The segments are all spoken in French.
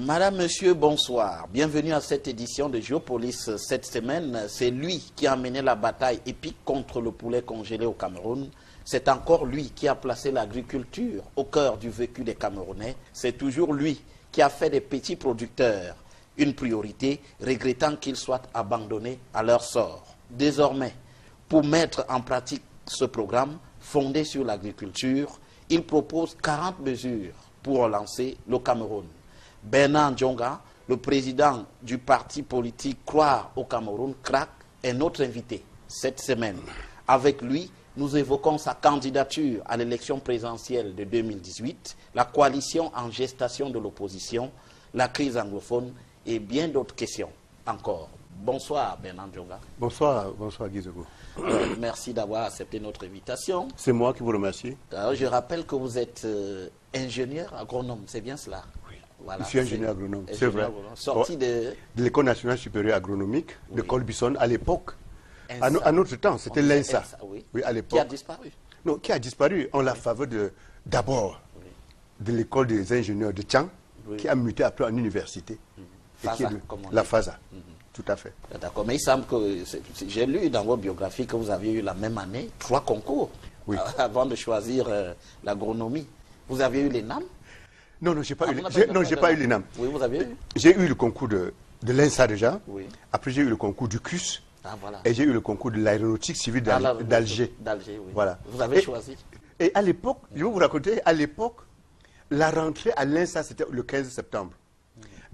Madame, Monsieur, bonsoir. Bienvenue à cette édition de Géopolis. Cette semaine, c'est lui qui a mené la bataille épique contre le poulet congelé au Cameroun. C'est encore lui qui a placé l'agriculture au cœur du vécu des Camerounais. C'est toujours lui qui a fait des petits producteurs une priorité, regrettant qu'ils soient abandonnés à leur sort. Désormais, pour mettre en pratique ce programme fondé sur l'agriculture, il propose 40 mesures pour relancer le Cameroun. Bernard Djonga, le président du parti politique Croire au Cameroun, CRAC, est notre invité cette semaine. Avec lui, nous évoquons sa candidature à l'élection présidentielle de 2018, la coalition en gestation de l'opposition, la crise anglophone et bien d'autres questions encore. Bonsoir Bernard Djonga. Bonsoir Guizego. Merci d'avoir accepté notre invitation. C'est moi qui vous remercie. Alors, je rappelle que vous êtes ingénieur agronome, c'est bien cela? Oui. Voilà, je suis ingénieur agronome, c'est vrai. Sorti de l'École nationale supérieure agronomique de Colbison à l'époque. À notre temps, c'était l'ENSA. Oui. Oui, à l'époque. Qui a disparu. Non, qui a disparu en la faveur d'abord de l'école des ingénieurs de Tchang, qui a muté après en université. FASA, la FASA. Tout à fait. D'accord, mais il semble que j'ai lu dans votre biographie que vous aviez eu la même année 3 concours avant de choisir l'agronomie. Vous avez eu l'ENAM? Non, j'ai pas eu l'ENAM. Oui, vous avez eu? J'ai eu le concours de l'ENSA déjà. Oui. Après, j'ai eu le concours du CUS. Ah, voilà. Et j'ai eu le concours de l'aéronautique civile d'Alger. D'Alger, oui. Voilà. Vous avez choisi? Et à l'époque, je vais vous raconter, à l'époque, la rentrée à l'ENSA, c'était le 15 septembre.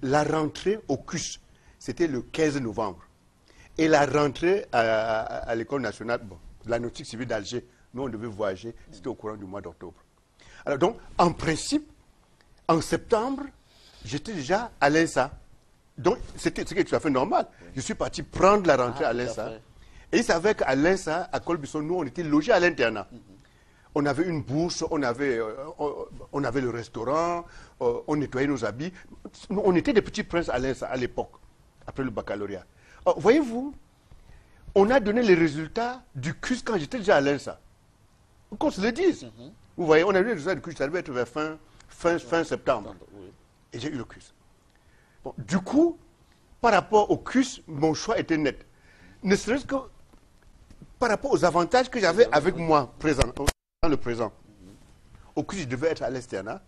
La rentrée au CUS, c'était le 15 novembre. Et la rentrée à l'École nationale de l'aéronautique civile d'Alger, nous, on devait voyager, c'était au courant du mois d'octobre. Alors donc, en principe, en septembre, j'étais déjà à l'ENSA. Donc, c'était tout à fait normal. Je suis parti prendre la rentrée à l'ENSA. Et il savait qu'à l'ENSA, à Colbison, nous, on était logés à l'internat. On avait une bourse, on avait le restaurant, on nettoyait nos habits. On était des petits princes à l'ENSA à l'époque, après le baccalauréat. Voyez-vous, on a donné les résultats du CUS quand j'étais déjà à l'ENSA. Qu'on se le dise. Vous voyez, on a eu les résultats du CUS, ça devait être vers fin septembre. Et j'ai eu le CUS. Bon, du coup, par rapport au CUS, mon choix était net. Ne serait-ce que par rapport aux avantages que j'avais avec moi dans le présent. Au CUS, je devais être à l'Esternat.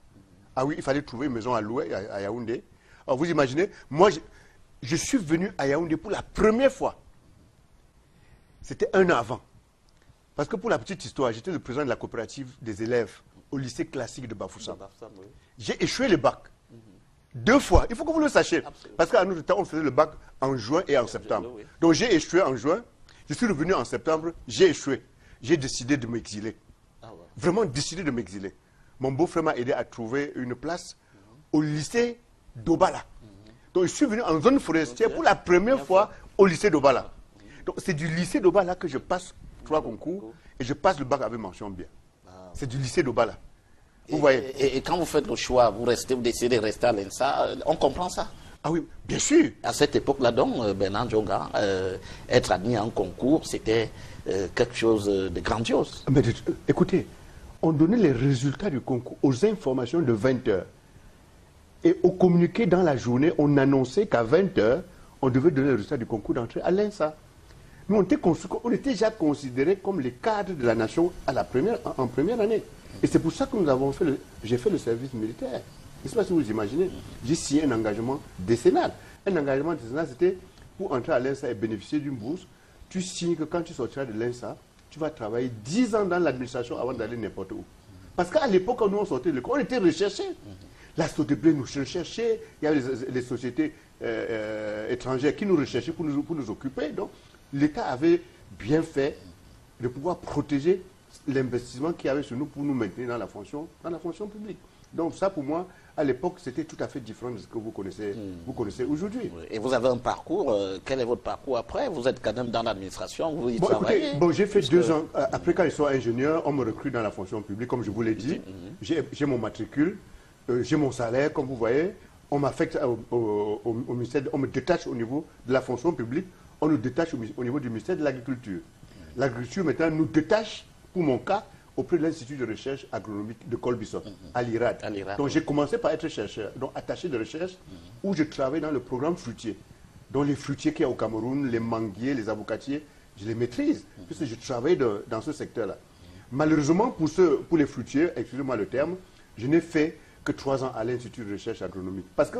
Ah oui, il fallait trouver une maison à louer à Yaoundé. Alors vous imaginez, moi, je suis venu à Yaoundé pour la première fois. C'était 1 an avant. Parce que pour la petite histoire, j'étais le président de la coopérative des élèves au lycée classique de Bafoussam. J'ai échoué le bac. 2 fois. Il faut que vous le sachiez. Absolument. Parce qu'à notre temps, on faisait le bac en juin et en septembre. Donc j'ai échoué en juin. Je suis revenu en septembre. J'ai échoué. J'ai décidé de m'exiler. Vraiment décidé de m'exiler. Mon beau-frère m'a aidé à trouver une place au lycée d'Obala. Donc je suis venu en zone forestière pour la première fois au lycée d'Obala. Donc c'est du lycée d'Obala que je passe 3 concours et je passe le bac avec mention bien. C'est du lycée d'Obala. Vous voyez. Et quand vous faites le choix, vous décidez de rester à l'ENSA, on comprend ça? Ah oui, bien sûr. À cette époque-là, donc, Bernard Djonga, être admis en concours, c'était quelque chose de grandiose. Mais écoutez, on donnait les résultats du concours aux informations de 20 h. Et au communiqué dans la journée, on annonçait qu'à 20 h, on devait donner le résultat du concours d'entrée à l'ENSA. Nous, on était déjà considérés comme les cadres de la nation en première année. Et c'est pour ça que j'ai fait le service militaire. Je ne sais pas si vous imaginez. J'ai signé un engagement décennal. Un engagement décennal, c'était pour entrer à l'ENSA et bénéficier d'une bourse. Tu signes que quand tu sortiras de l'ENSA, tu vas travailler 10 ans dans l'administration avant d'aller n'importe où. Parce qu'à l'époque, quand nous on sortait de l'école, on était recherchés. La SODEBLE nous recherchait, il y avait les sociétés étrangères qui nous recherchaient pour nous occuper. Donc, l'État avait bien fait de pouvoir protéger l'investissement qu'il y avait sur nous pour nous maintenir dans la fonction publique. Donc ça, pour moi, à l'époque, c'était tout à fait différent de ce que vous connaissez aujourd'hui. Et vous avez un parcours, quel est votre parcours après? Vous êtes quand même dans l'administration, vous y travaillez? Écoutez, j'ai fait 2 ans. Après, quand je suis ingénieur, on me recrute dans la fonction publique, comme je vous l'ai dit. J'ai mon matricule, j'ai mon salaire, comme vous voyez. On m'affecte au ministère, on me détache au niveau de la fonction publique, on nous détache au niveau du ministère de l'Agriculture. L'agriculture, maintenant, nous détache, pour mon cas, auprès de l'Institut de recherche agronomique de Colbison, à l'IRAD. Donc j'ai commencé par être chercheur, donc attaché de recherche, où je travaille dans le programme fruitier. Donc les fruitiers qu'il y a au Cameroun, les manguiers, les avocatiers, je les maîtrise, puisque je travaille dans ce secteur-là. Malheureusement, pour les fruitiers, excusez-moi le terme, je n'ai fait que 3 ans à l'Institut de recherche agronomique. Parce que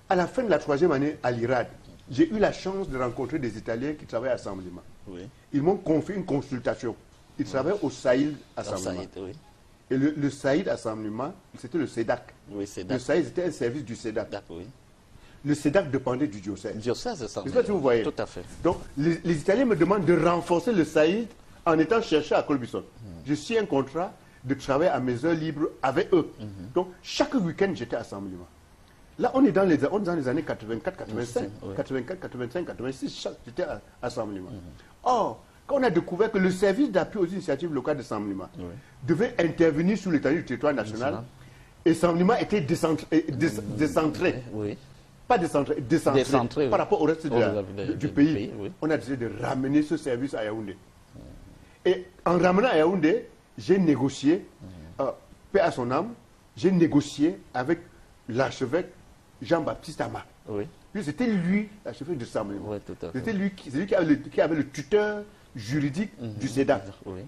à la fin de la 3e année à l'IRAD, j'ai eu la chance de rencontrer des Italiens qui travaillent à Assemblement. Oui. Ils m'ont confié une consultation. Ils travaillent au Saïd Assemblement. Oui. Et le Saïd Assemblement, c'était le SEDAC. Oui, SEDAC. Le Saïd, c'était un service du SEDAC. Oui. Le SEDAC dépendait du diocèse. Diocèse, ça. C'est ça que vous voyez. Tout à fait. Donc, les Italiens me demandent de renforcer le Saïd en étant chercheur à Colbison. Je suis un contrat de travail à mes heures libres avec eux. Donc, chaque week-end, j'étais à Assemblement. Là, on est dans les années 84, 85, 84, 85, 86, j'étais à Assemblement. Or, quand on a découvert que le service d'appui aux initiatives locales de Assemblement devait intervenir sur l'étendue du territoire national, et Assemblement était décentré. Pas décentré par rapport au reste du pays. On a décidé de ramener ce service à Yaoundé. Et en ramenant à Yaoundé, j'ai négocié, paix à son âme, j'ai négocié avec l'archevêque Jean-Baptiste Ama. Oui. Puis c'était lui, l'archevêque de Assemblement. C'était lui qui avait le tuteur juridique du SEDAC.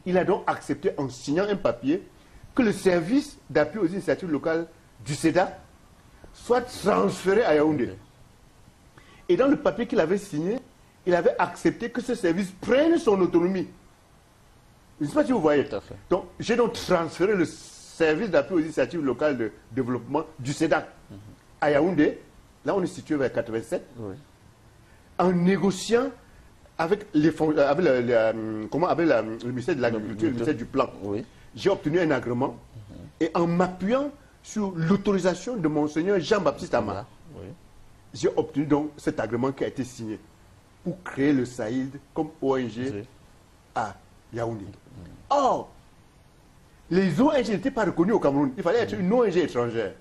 Il a donc accepté en signant un papier que le service d'appui aux initiatives locales du SEDAC soit transféré à Yaoundé. Et dans le papier qu'il avait signé, il avait accepté que ce service prenne son autonomie. Je ne sais pas si vous voyez. Donc, j'ai donc transféré le service d'appui aux initiatives locales de développement du SEDAC à Yaoundé. Là, on est situé vers 87. En négociant avec le ministère de l'Agriculture, le ministère du Plan. J'ai obtenu un agrément et en m'appuyant sur l'autorisation de Monseigneur Jean-Baptiste Ama, j'ai obtenu donc cet agrément qui a été signé pour créer le Saïd comme ONG à Yaoundé. Or, les ONG n'étaient pas reconnues au Cameroun. Il fallait être une ONG étrangère.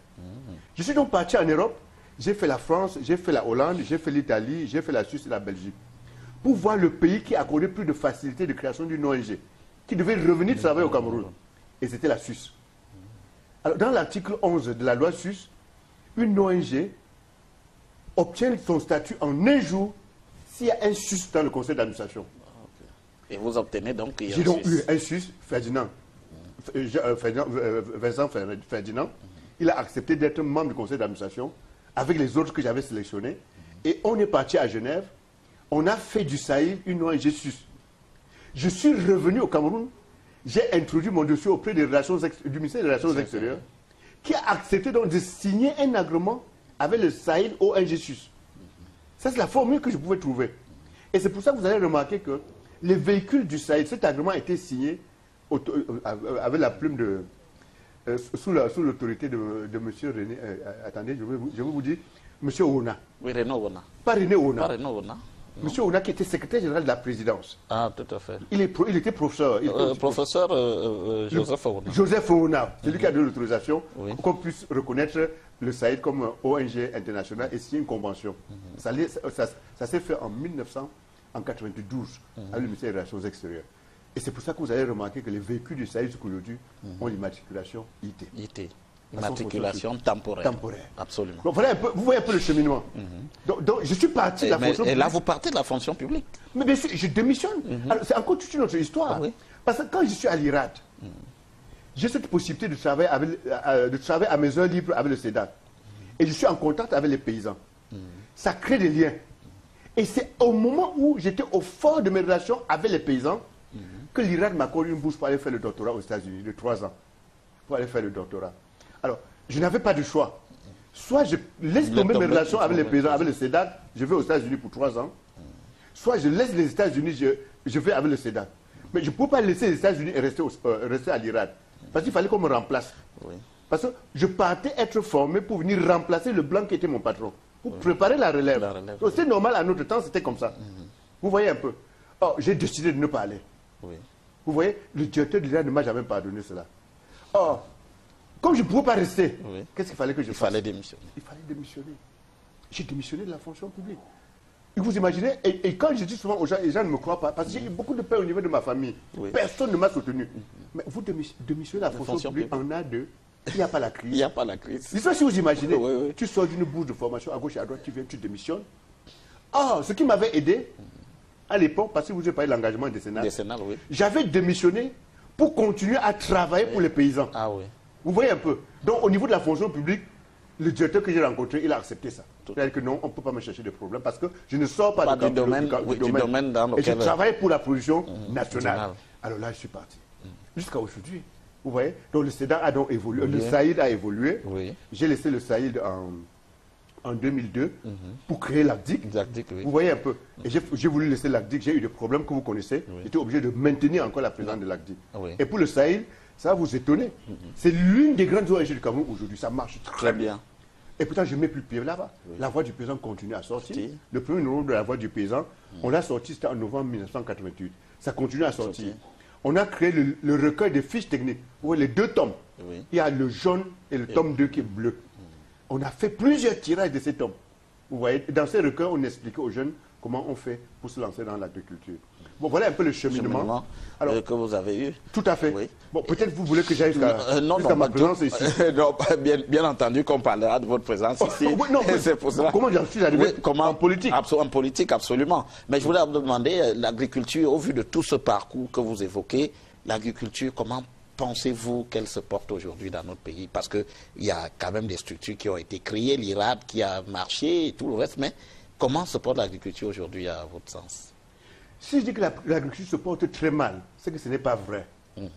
Je suis donc parti en Europe. J'ai fait la France, j'ai fait la Hollande, j'ai fait l'Italie, j'ai fait la Suisse et la Belgique. Pour voir le pays qui accordait plus de facilité de création d'une ONG, qui devait revenir travailler au Cameroun. Et c'était la Suisse. Alors, dans l'article 11 de la loi suisse, une ONG obtient son statut en un jour s'il y a un Suisse dans le conseil d'administration. Et vous obtenez donc... J'ai donc eu un Suisse, Ferdinand. Vincent Ferdinand. Il a accepté d'être membre du conseil d'administration avec les autres que j'avais sélectionnés. Et on est parti à Genève. On a fait du Saïd une ONG suisse. Je suis revenu au Cameroun. J'ai introduit mon dossier auprès du ministère des Relations extérieures, qui a accepté donc de signer un agrément avec le Saïd ONG suisse. Ça, c'est la formule que je pouvais trouver. Et c'est pour ça que vous allez remarquer que les véhicules du Saïd, cet agrément a été signé avec la plume de... sous l'autorité de M. René... attendez, je vais vous dire, M. Ouna. Oui, René Ouna. Pas René Ouna. Pas René Ouna. M. Ouna qui était secrétaire général de la présidence. Ah, tout à fait. Il était professeur. Professeur Joseph Ouna. Joseph Ouna, c'est lui qui a donné l'autorisation pour qu'on puisse reconnaître le Saïd comme ONG internationale et signer une convention. Ça s'est fait en 1992 avec le ministère des Relations extérieures. Et c'est pour ça que vous allez remarquer que les véhicules du Saïd Koulodu ont l'immatriculation IT. IT. Immatriculation temporaire. Absolument. Donc, voilà vous voyez un peu le cheminement. Donc, je suis parti de la fonction publique. Et là, vous partez de la fonction publique. Mais bien sûr, je démissionne. C'est encore toute une autre histoire. Ah, oui. Parce que quand je suis à l'IRAD, j'ai cette possibilité de travailler à mes heures libres avec le SEDAC. Et je suis en contact avec les paysans. Ça crée des liens. Et c'est au moment où j'étais au fort de mes relations avec les paysans que l'IRAD m'a accordé une bourse pour aller faire le doctorat aux États-Unis de 3 ans. Pour aller faire le doctorat. Alors, je n'avais pas de choix. Soit je laisse tomber mes relations avec les paysans, avec le SEDAC, je vais aux États-Unis pour 3 ans. Soit je laisse les États-Unis, je vais avec le SEDAC. Mais je ne peux pas laisser les États-Unis et rester à l'IRAD. Parce qu'il fallait qu'on me remplace. Oui. Parce que je partais être formé pour venir remplacer le blanc qui était mon patron. Pour préparer la relève. Donc c'est normal, à notre temps, c'était comme ça. Vous voyez un peu. Or, j'ai décidé de ne pas aller. Oui. Vous voyez, le directeur de l'IRAD ne m'a jamais pardonné cela. Or, comme je ne pouvais pas rester, qu'est-ce qu'il fallait que je fasse? Il fallait démissionner. Il fallait démissionner. J'ai démissionné de la fonction publique. Vous imaginez, et quand je dis souvent aux gens, les gens ne me croient pas, parce que j'ai eu beaucoup de peur au niveau de ma famille. Oui. Personne ne m'a soutenu. Mais vous démissionnez la fonction publique en A2, il n'y a pas la crise. Il n'y a pas la crise. C'est ça, si vous imaginez, Oui. tu sors d'une bourse de formation à gauche et à droite, tu viens, tu démissionnes. Ah, ce qui m'avait aidé à l'époque, parce que vous avez parlé de l'engagement décennal, Oui. j'avais démissionné pour continuer à travailler pour les paysans. Ah oui. Vous voyez un peu. Donc au niveau de la fonction publique, le directeur que j'ai rencontré, il a accepté ça. C'est-à-dire que non, on ne peut pas me chercher des problèmes parce que je ne sors pas du domaine dans lequel... Et je travaille pour la production nationale. Alors là, je suis parti. Jusqu'à aujourd'hui. Vous voyez. Donc le SEDA a donc évolué. Le SAID a évolué. Oui. J'ai laissé le SAID en 2002 pour créer l'ACDIC. Oui. Vous voyez un peu. Et j'ai voulu laisser l'ACDIC. J'ai eu des problèmes que vous connaissez. J'étais obligé de maintenir encore la présidence de l'ACDIC. Oui. Et pour le SAID, ça va vous étonner. C'est l'une des grandes ONG du Cameroun aujourd'hui. Ça marche très bien. Et pourtant, je ne mets plus le pied là-bas. Oui. La Voix du Paysan continue à sortir. Le premier numéro de La Voix du Paysan, on l'a sorti, c'était en novembre 1988. Ça continue à sortir. On a créé le recueil des fiches techniques. Vous voyez, les deux tomes. Oui. Il y a le jaune et le tome 2 qui est bleu. On a fait plusieurs tirages de ces tomes. Vous voyez, dans ces recueils, on expliquait aux jeunes comment on fait pour se lancer dans l'agriculture. Bon, voilà un peu le cheminement alors, que vous avez eu. Tout à fait. Oui. Bon, peut-être vous voulez que j'aille jusqu'à ma présence ici. Non, bien entendu qu'on parlera de votre présence ici. C'est pour cela. Comment j'en suis arrivé en politique? En politique, absolument. Mais je voulais vous demander, l'agriculture, au vu de tout ce parcours que vous évoquez, l'agriculture, comment pensez-vous qu'elle se porte aujourd'hui dans notre pays? Parce qu'il y a quand même des structures qui ont été créées, l'IRAD qui a marché et tout le reste, mais comment se porte l'agriculture aujourd'hui à votre sens? Si je dis que l'agriculture se porte très mal, c'est que ce n'est pas vrai.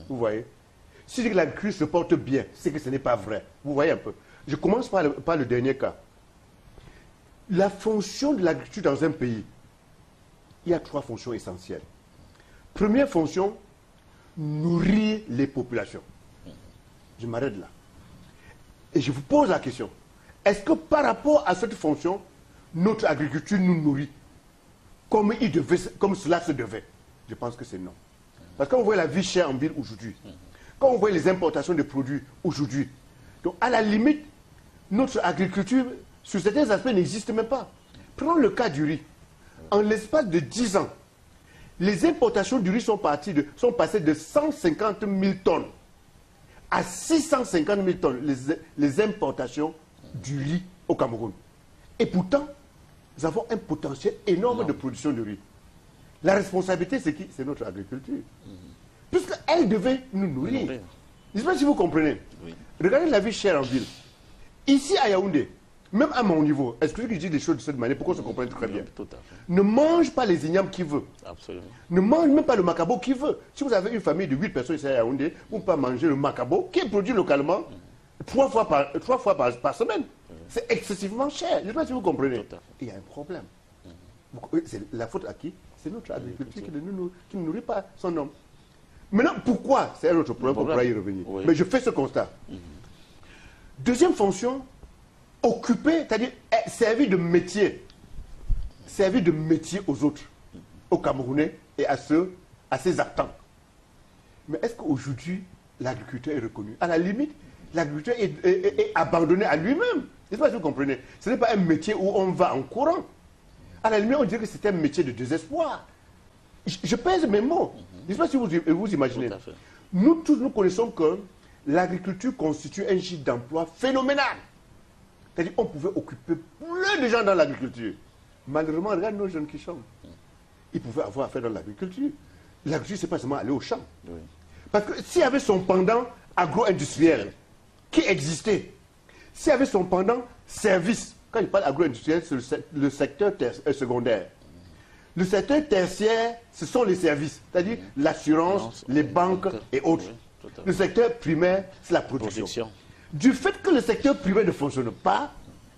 Vous voyez? Si je dis que l'agriculture se porte bien, c'est que ce n'est pas vrai. Vous voyez un peu? Je commence par le dernier cas. La fonction de l'agriculture dans un pays, il y a 3 fonctions essentielles. Première fonction, nourrir les populations. Je m'arrête là. Et je vous pose la question. Est-ce que par rapport à cette fonction, notre agriculture nous nourrit comme cela se devait? Je pense que c'est non. Parce qu'on voit la vie chère en ville aujourd'hui, quand on voit les importations de produits aujourd'hui, donc à la limite, notre agriculture, sur certains aspects, n'existe même pas. Prenons le cas du riz. En l'espace de 10 ans, les importations du riz sont passées de 150 000 tonnes à 650 000 tonnes, les importations du riz au Cameroun. Et pourtant, nous avons un potentiel énorme de production de riz. La responsabilité, c'est qui? C'est notre agriculture. Puisqu'elle devait nous nourrir. Je ne sais pas si vous comprenez. Oui. Regardez la vie chère en ville. Ici à Yaoundé, même à mon niveau, excusez que je dis les choses de cette manière pour qu'on se comprenne très bien. Tout à fait. Ne mange pas les ignames qui veut. Absolument. Ne mange même pas le macabo qui veut. Si vous avez une famille de 8 personnes ici à Yaoundé, vous ne pouvez pas manger le macabo qui est produit localement 3 fois par semaine. C'est excessivement cher. Je ne sais pas si vous comprenez. Il y a un problème. C'est la faute à qui? C'est notre agriculture qui ne nourrit pas son homme. Maintenant, pourquoi? C'est un autre problème, on pourra y revenir. Oui. Mais je fais ce constat. Deuxième fonction, occuper, c'est-à-dire servir de métier. Servir de métier aux autres, aux Camerounais et à ses actants. Mais est-ce qu'aujourd'hui, l'agriculteur est reconnu? À la limite, l'agriculteur est abandonné à lui-même. Je ne sais pas si vous comprenez. Ce n'est pas un métier où on va en courant. À la limite, on dirait que c'est un métier de désespoir. Je pèse mes mots. Je ne sais pas si vous imaginez. Nous tous, nous connaissons que l'agriculture constitue un gîte d'emploi phénoménal. C'est-à-dire qu'on pouvait occuper plein de gens dans l'agriculture. Malheureusement, regarde nos jeunes qui chantent. Ils pouvaient avoir affaire dans l'agriculture. L'agriculture, ce n'est pas seulement aller au champ. Oui. Parce que s'il y avait son pendant agro-industriel qui existait, s'il y avait son pendant service, quand je parle agro-industriel, c'est le secteur secondaire. Le secteur tertiaire, ce sont les services, c'est-à-dire l'assurance, les banques et autres. Oui, le secteur primaire, c'est la production. Du fait que le secteur primaire ne fonctionne pas,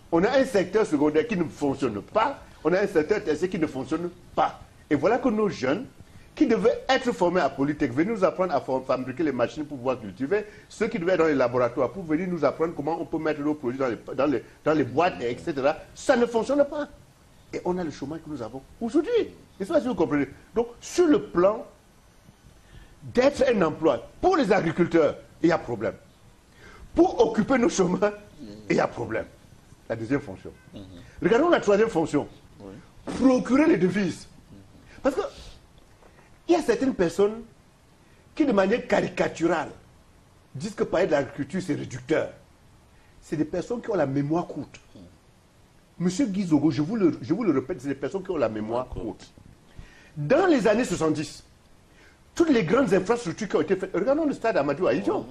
on a un secteur secondaire qui ne fonctionne pas, on a un secteur tertiaire qui ne fonctionne pas. Et voilà que nos jeunes, qui devaient être formés à Polytech, venir nous apprendre à fabriquer les machines pour pouvoir cultiver, ceux qui devaient être dans les laboratoires pour venir nous apprendre comment on peut mettre nos produits dans les boîtes, etc. Ça ne fonctionne pas. Et on a le chômage que nous avons aujourd'hui. Je ne sais pas si vous comprenez. Donc, sur le plan d'être un emploi pour les agriculteurs, il y a problème. Pour occuper nos chômages, il y a problème. La deuxième fonction. Regardons la troisième fonction. Oui. procurer les devises. Parce que il y a certaines personnes qui, de manière caricaturale, disent que parler de l'agriculture, c'est réducteur. C'est des personnes qui ont la mémoire courte. Monsieur Guy Zogo, je vous le répète, c'est des personnes qui ont la mémoire courte. Dans les années 70, toutes les grandes infrastructures qui ont été faites, regardons le stade Amadou Ahidjo.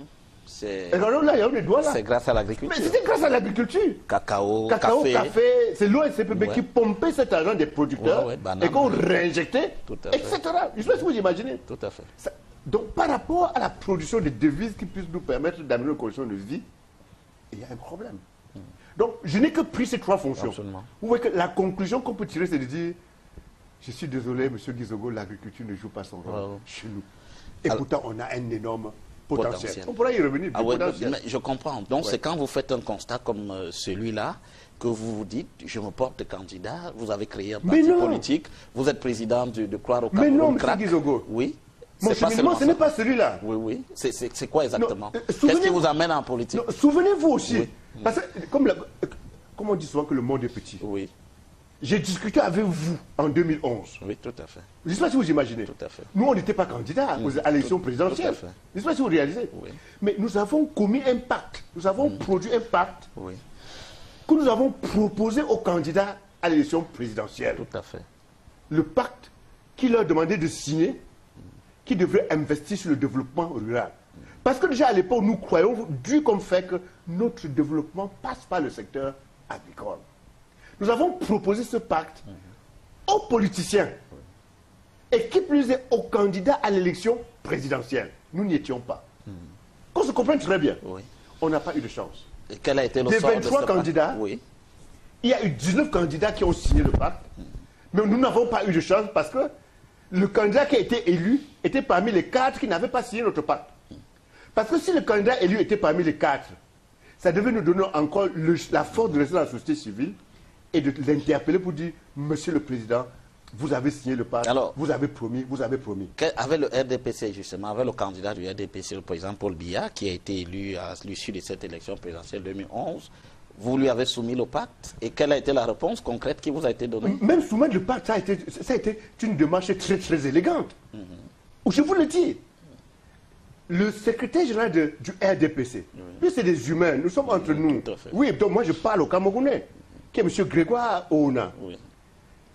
Regardons là, il y a des doigts là. C'est grâce à l'agriculture. Mais c'était grâce à l'agriculture. Cacao, café. C'est l'ONCPB qui pompait cet argent des producteurs et qu'on réinjectait, etc. Je sais pas si vous imaginez. Tout à fait. Donc, par rapport à la production de devises qui puissent nous permettre d'amener nos conditions de vie, il y a un problème. Donc, je n'ai que pris ces trois fonctions. Absolument. Vous voyez que la conclusion qu'on peut tirer, c'est de dire, je suis désolé, M. Guizogo, l'agriculture ne joue pas son rôle chez nous. Et pourtant, on a un énorme potentiel. On pourra y revenir. Mais je comprends. Donc, c'est quand vous faites un constat comme celui-là que vous vous dites, je me porte candidat, vous avez créé un parti politique, vous êtes président de Croire au Cameroun. Mais non, M. Guizogo. Oui. Mon cheminement, ce n'est pas celui-là. Oui, oui. C'est quoi exactement? Qu'est-ce qui vous amène en politique? Souvenez-vous aussi. Parce que, comme on dit souvent que le monde est petit. Oui. J'ai discuté avec vous en 2011. Oui, tout à fait. Je ne sais pas si vous imaginez. Tout à fait. Nous, on n'était pas candidats à l'élection présidentielle. Je ne sais pas si vous réalisez. Oui. Mais nous avons commis un pacte. Nous avons produit un pacte que nous avons proposé aux candidats à l'élection présidentielle. Tout à fait. Le pacte qui leur demandait de signer, qui devrait investir sur le développement rural. Parce que déjà à l'époque, nous croyons, dur comme fait, que notre développement passe par le secteur agricole. Nous avons proposé ce pacte aux politiciens et qui plus est aux candidats à l'élection présidentielle. Nous n'y étions pas. Qu'on se comprenne très bien. On n'a pas eu de chance. Et quel a été le des sort 23 de candidats, il y a eu 19 candidats qui ont signé le pacte. Mais nous n'avons pas eu de chance parce que le candidat qui a été élu était parmi les 4 qui n'avaient pas signé notre pacte. Parce que si le candidat élu était parmi les 4, ça devait nous donner encore la force de rester dans la société civile et de l'interpeller pour dire, Monsieur le Président, vous avez signé le pacte, vous avez promis, vous avez promis. Avec le RDPC, justement, avec le candidat du RDPC, le président Paul Biya, qui a été élu à l'issue de cette élection présidentielle 2011, vous lui avez soumis le pacte. Et quelle a été la réponse concrète qui vous a été donnée? Même soumettre le pacte, ça a été une démarche très, très élégante. Je vous le dis. Le secrétaire général du RDPC, lui, c'est des humains, nous sommes entre nous. Oui, donc moi, je parle au Camerounais, qui est M. Grégoire Ouna.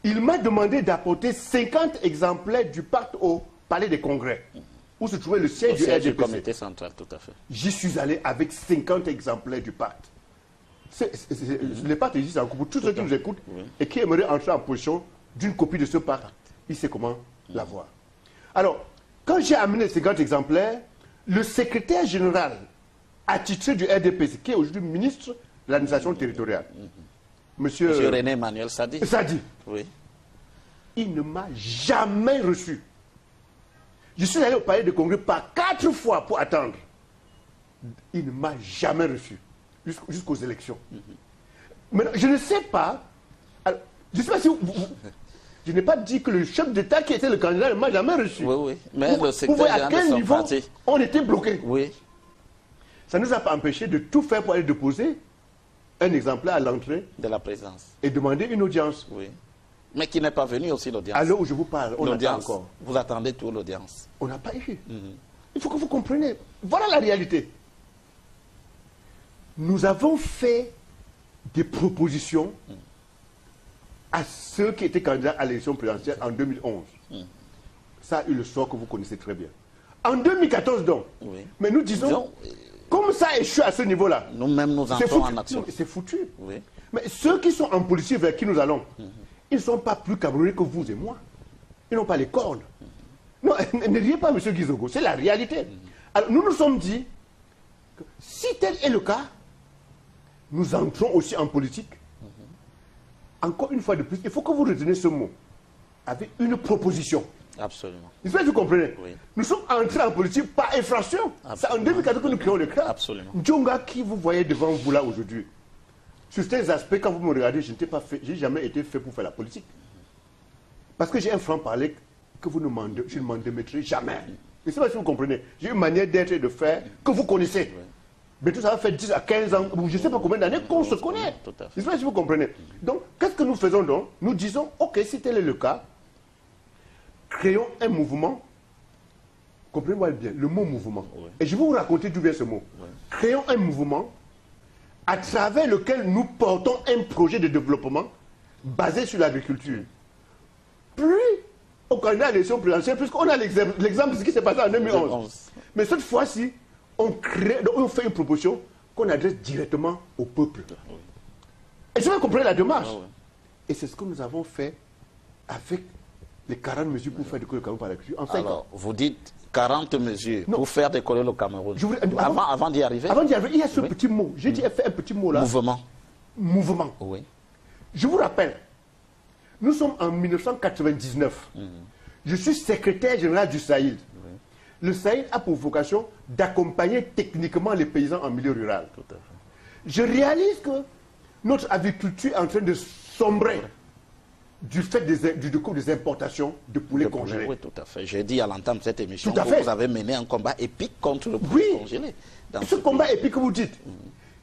Il m'a demandé d'apporter 50 exemplaires du pacte au Palais des Congrès, où se trouvait le siège du RDPC. Du comité central, tout à fait. J'y suis allé avec 50 exemplaires du pacte. Le pacte existe encore pour tous ceux qui nous écoutent et qui aimeraient entrer en possession d'une copie de ce pacte. Il sait comment l'avoir. Alors, quand j'ai amené 50 exemplaires, le secrétaire général attitré du RDPC, qui est aujourd'hui ministre de l'administration territoriale, Monsieur René Emmanuel Sadi. Oui. Il ne m'a jamais reçu. Je suis allé au palais de congrès par 4 fois pour attendre. Il ne m'a jamais reçu jusqu'aux élections. Maintenant, je ne sais pas. Alors, je ne sais pas si je n'ai pas dit que le chef d'État qui était le candidat ne m'a jamais reçu. Oui, oui. Mais le secrétaire à quel niveau on était bloqué. Oui. Ça ne nous a pas empêché de tout faire pour aller déposer un exemplaire à l'entrée de la présidence et demander une audience. Oui. Mais qui n'est pas venu aussi l'audience. À l'heure où je vous parle, on attend encore. Vous attendez tout l'audience. On n'a pas eu. Il faut que vous compreniez. Voilà la réalité. Nous avons fait des propositions à ceux qui étaient candidats à l'élection présidentielle en 2011. Ça a eu le sort que vous connaissez très bien. En 2014 donc, mais nous disons, comme ça échoue à ce niveau-là, nous-mêmes nous entrons en action. C'est foutu. Mais ceux qui sont en politique vers qui nous allons, ils ne sont pas plus camerounais que vous et moi. Ils n'ont pas les cornes. Non, ne riez pas, M. Guizogo, c'est la réalité. Alors nous nous sommes dit que si tel est le cas, nous entrons aussi en politique. Encore une fois de plus, il faut que vous reteniez ce mot avec une proposition. Absolument. J'espère que vous comprenez. Nous sommes entrés en politique par infraction. C'est en 2014 que nous créons le CRA. Absolument. Djonga, qui vous voyez devant vous là aujourd'hui, sur ces aspects, quand vous me regardez, je n'ai jamais été fait pour faire la politique. Parce que j'ai un franc-parler que je ne m'en démettrez jamais. Je ne sais pas si vous comprenez. J'ai une manière d'être et de faire que vous connaissez. Mais tout ça va faire 10 à 15 ans, je ne sais pas combien d'années qu'on se connaît. Tout à fait. Je ne sais pas si vous comprenez. Donc, qu'est-ce que nous faisons donc? Nous disons, ok, si tel est le cas, créons un mouvement. Comprenez-moi bien, le mot mouvement. Oui. Et je vais vous raconter d'où vient ce mot. Oui. Créons un mouvement à travers lequel nous portons un projet de développement basé sur l'agriculture. Puis, au candidat à l'élection présidentielle, puisqu'on a l'exemple de ce qui s'est passé en 2011. Mais cette fois-ci, on fait une proposition qu'on adresse directement au peuple. Oui. Et je vais comprendre la démarche. Ah, oui. Et c'est ce que nous avons fait avec les 40 mesures pour faire décoller le Cameroun par l'agriculture en 5 ans. Alors, vous dites 40 mesures Non. pour faire décoller le Cameroun. Avant d'y arriver, Avant d'y arriver, il y a ce petit mot. J'ai dit, fait un petit mot là. mouvement. Mouvement. Oui. Je vous rappelle, nous sommes en 1999. Je suis secrétaire général du Sahel. Le Sahel a pour vocation d'accompagner techniquement les paysans en milieu rural. Tout à fait. Je réalise que notre agriculture est en train de sombrer du fait du décours des importations de poulets congelés. Oui, tout à fait. J'ai dit à l'entame de cette émission Tout à que fait. vous avez mené un combat épique contre le poulet Oui. congelé. Dans Ce combat épique que vous dites,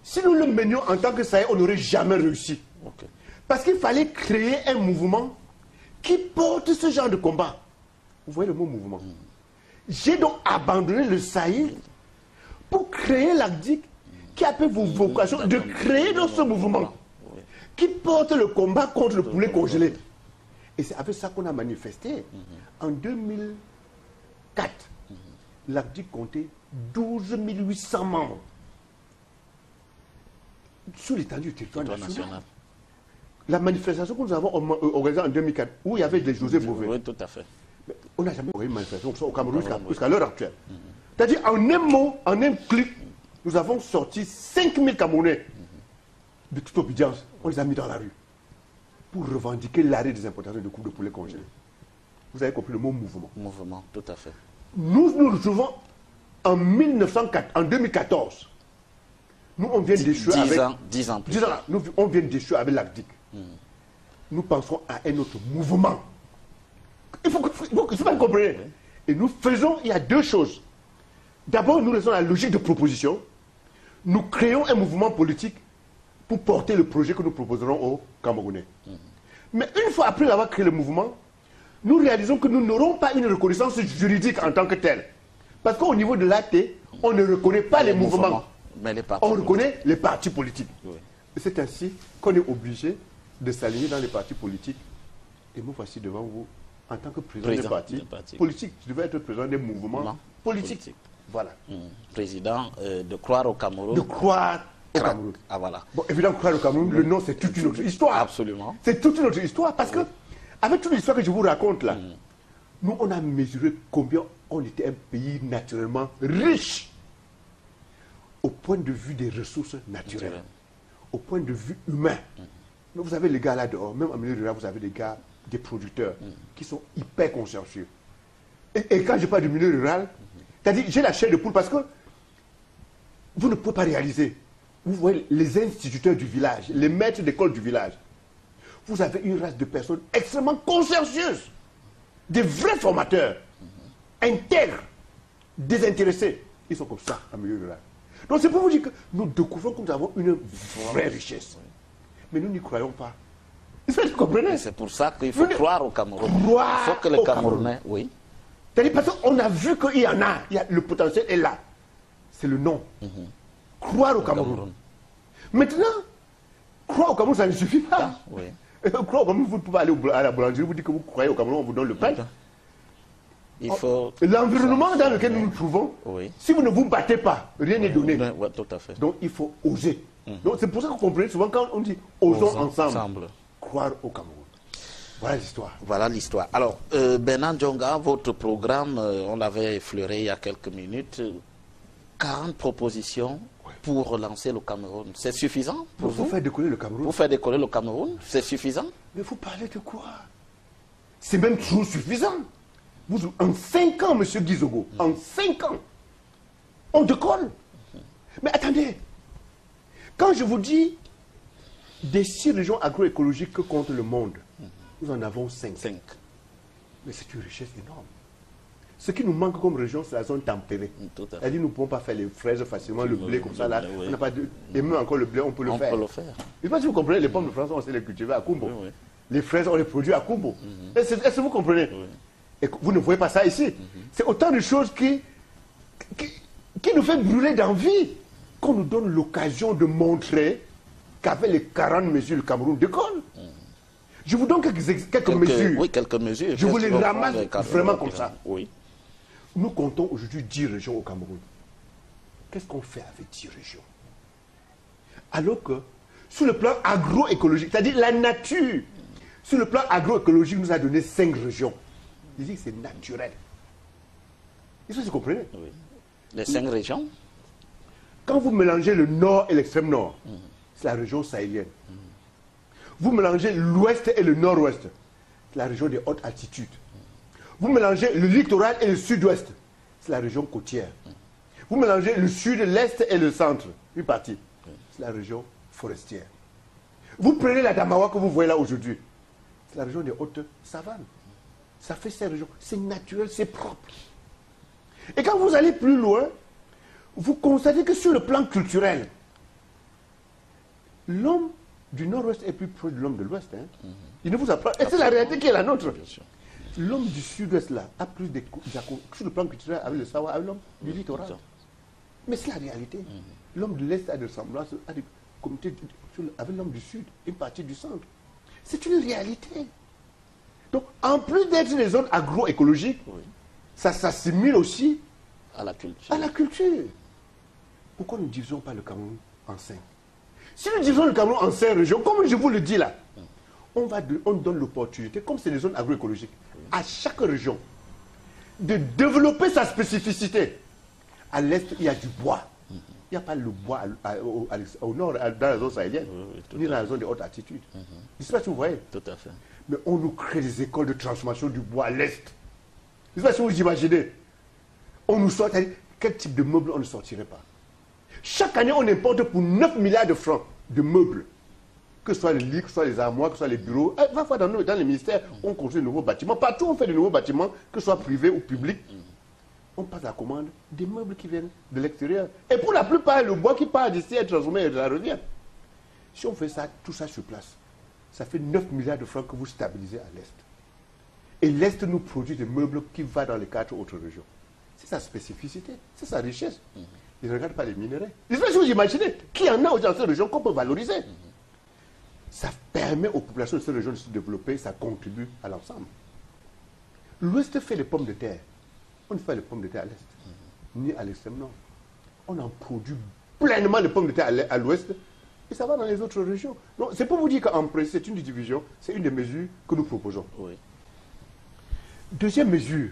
si nous le menions en tant que Sahel, on n'aurait jamais réussi. Ok. Parce qu'il fallait créer un mouvement qui porte ce genre de combat. Vous voyez le mot mouvement. J'ai donc abandonné le Sahel pour créer l'ACDIC qui a fait vos vocations de créer dans ce mouvement Oui. qui porte le combat contre le poulet congelé. Et c'est avec ça qu'on a manifesté. En 2004, l'ACDIC comptait 12 800 membres sur l'étendue du territoire national. La manifestation que nous avons organisée en 2004, où il y avait des José Bové, Oui, tout à fait. on n'a jamais organisé une manifestation au Cameroun jusqu'à l'heure actuelle. C'est-à-dire, en un mot, en un clic, nous avons sorti 5000 Camerounais de toute obédience. On les a mis dans la rue pour revendiquer l'arrêt des importations de coupes de poulet congelés. Vous avez compris le mot mouvement. Mouvement, tout à fait. Nous nous retrouvons en 2014. Nous, on vient d'échouer avec... 10 ans plus 10 ans, tard. on vient d'échouer avec l'ACDIC. Nous pensons à un autre mouvement. Il faut que vous compreniez. Et nous faisons, il y a deux choses. D'abord, nous laissons la logique de proposition. Nous créons un mouvement politique pour porter le projet que nous proposerons aux Camerounais. Mais une fois après avoir créé le mouvement, nous réalisons que nous n'aurons pas une reconnaissance juridique en tant que telle. Parce qu'au niveau de l'AT, on ne reconnaît pas les mouvements. Mais les partis On reconnaît les partis politiques. Oui. Et c'est ainsi qu'on est obligé de s'aligner dans les partis politiques. Et nous voici devant vous en tant que président des partis politiques. Je devais être président des mouvements politiques. Voilà. Président de Croire au Cameroun. De croire au Cameroun. Ah voilà. Bon, évidemment, croire au Cameroun, le nom, c'est toute une autre histoire. Absolument. C'est toute une autre histoire. Parce que, avec toute l'histoire que je vous raconte là, nous, on a mesuré combien on était un pays naturellement riche au point de vue des ressources naturelles, au point de vue humain. Mais vous avez les gars là dehors, même en milieu rural, vous avez des gars, des producteurs qui sont hyper consciencieux. Et quand je parle du milieu rural, c'est-à-dire, j'ai la chair de poule parce que vous ne pouvez pas réaliser. Vous voyez les instituteurs du village, les maîtres d'école du village. Vous avez une race de personnes extrêmement consciencieuses, des vrais formateurs, intègres, désintéressés. Ils sont comme ça en milieu rural. Donc c'est pour vous dire que nous découvrons que nous avons une vraie richesse. Mais nous n'y croyons pas. Vous comprenez? C'est pour ça qu'il faut croire au Cameroun. Il faut que les Camerounais, oui. C'est-à-dire parce qu'on a vu qu'il y en a, le potentiel est là. C'est le nom. Croire au Cameroun. Maintenant, croire au Cameroun, ça ne suffit pas. Oui. Croire au Cameroun, vous pouvez aller à la boulangerie, vous dites que vous croyez au Cameroun, on vous donne le pain. Il faut... L'environnement dans lequel nous nous trouvons, si vous ne vous battez pas, rien n'est donné. Oui, tout à fait. Donc il faut oser. Donc c'est pour ça que vous comprenez souvent quand on dit osons ensemble, croire au Cameroun. Voilà l'histoire. Voilà l'histoire. Alors, Bernard Djonga, votre programme, on l'avait effleuré il y a quelques minutes, 40 propositions pour relancer le Cameroun. C'est suffisant pour vous? Pour faire décoller le Cameroun. Pour faire décoller le Cameroun, c'est suffisant? Mais vous parlez de quoi? C'est même trop suffisant. Vous, en 5 ans, M. Guizogo, en 5 ans, on décolle. Mais attendez, quand je vous dis des 6 régions agroécologiques que compte le monde, nous en avons 5. Mais c'est une richesse énorme. Ce qui nous manque comme région, c'est la zone tempérée. Tout à fait. C'est-à-dire nous ne pouvons pas faire les fraises facilement, le blé comme ça. Là, oui. on n'a pas de... Et même encore le blé, on peut le faire. On peut le faire. Je ne sais pas si vous comprenez, les pommes de France, on sait les cultiver à Kumbo. Oui, oui. Les fraises, on les produit à Kumbo. Est-ce que vous comprenez? Oui. Et vous ne voyez pas ça ici. C'est autant de choses qui nous fait brûler d'envie, qu'on nous donne l'occasion de montrer qu'avec les 40 mesures, le Cameroun décolle. Je vous donne quelques mesures. Oui, quelques mesures. Je vous les Qu'est-ce qu'on ramasse prend des cadres vraiment européens? comme ça. Oui. Nous comptons aujourd'hui 10 régions au Cameroun. Qu'est-ce qu'on fait avec 10 régions? Alors que, sur le plan agroécologique, c'est-à-dire la nature, sur le plan agroécologique, nous a donné 5 régions. Il dit que c'est naturel. Est-ce que vous comprenez? Oui. Les 5 régions? Quand vous mélangez le nord et l'extrême nord, c'est la région sahélienne. Vous mélangez l'ouest et le nord-ouest, c'est la région des hautes altitudes. Vous mélangez le littoral et le sud-ouest, c'est la région côtière. Vous mélangez le sud, l'est et le centre, une partie, c'est la région forestière. Vous prenez la Damawa que vous voyez là aujourd'hui, c'est la région des hautes savanes. Ça fait ces régions, c'est naturel, c'est propre. Et quand vous allez plus loin, vous constatez que sur le plan culturel, l'homme du nord-ouest est plus proche de l'homme de l'ouest. Hein. Il ne vous apprend. Et c'est la réalité qui est la nôtre. L'homme du sud-ouest là a plus de sur le plan culturel avec le savoir, avec l'homme du littoral. Mais c'est la réalité. L'homme de l'est a des ressemblances, a des communautés avec l'homme du sud, une partie du centre. C'est une réalité. Donc, en plus d'être des zones agroécologiques, ça s'assimile aussi à la culture. À la culture. Pourquoi ne divisons pas le Cameroun en 5? Si nous divisons le Cameroun en 5 régions, comme je vous le dis là, on donne l'opportunité, comme c'est des zones agroécologiques, à chaque région de développer sa spécificité. À l'est, il y a du bois. Il n'y a pas le bois au nord, dans la zone sahélienne, ni dans la zone de haute altitude. Je ne sais pas si vous voyez. Tout à fait. Mais on nous crée des écoles de transformation du bois à l'est. Je ne sais pas si vous imaginez. On nous sort, quel type de meubles on ne sortirait pas? Chaque année, on importe pour 9 milliards de francs de meubles. Que ce soit les lits, que ce soit les armoires, que ce soit les bureaux. Va voir dans les ministères, on construit de nouveaux bâtiments. Partout, on fait de nouveaux bâtiments, que ce soit privés ou publics. On passe à la commande des meubles qui viennent de l'extérieur. Et pour la plupart, le bois qui part d'ici est transformé et ça revient. Si on fait ça, tout ça sur place, ça fait 9 milliards de francs que vous stabilisez à l'Est. Et l'Est nous produit des meubles qui vont dans les 4 autres régions. C'est sa spécificité, c'est sa richesse. Ils ne regardent pas les minerais. Je ne sais pas si vous imaginez qu'il y en a dans cette région qu'on peut valoriser. Ça permet aux populations de cette région de se développer, ça contribue à l'ensemble. L'Ouest fait les pommes de terre. On ne fait pas les pommes de terre à l'Est, ni à l'extrême nord. On en produit pleinement les pommes de terre à l'Ouest, et ça va dans les autres régions. C'est pour vous dire qu'en principe, c'est une division, c'est une des mesures que nous proposons. Oui. Deuxième mesure,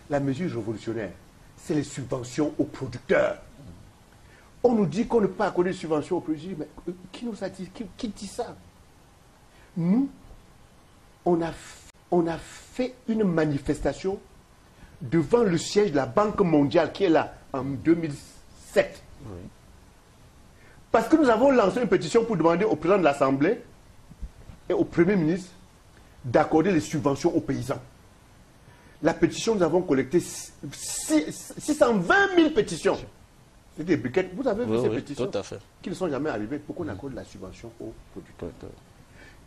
la mesure révolutionnaire, c'est les subventions aux producteurs. On nous dit qu'on ne peut pas accorder de subventions aux producteurs, mais qui nous a dit, qui dit ça? Nous, on a fait une manifestation devant le siège de la Banque mondiale qui est là en 2007. Oui. Parce que nous avons lancé une pétition pour demander au président de l'Assemblée et au Premier ministre d'accorder les subventions aux paysans. La pétition, nous avons collecté 620 000 pétitions. C'est des briquettes. Vous avez vu ces pétitions tout à fait. Qui ne sont jamais arrivées pour qu'on accorde la subvention aux producteurs.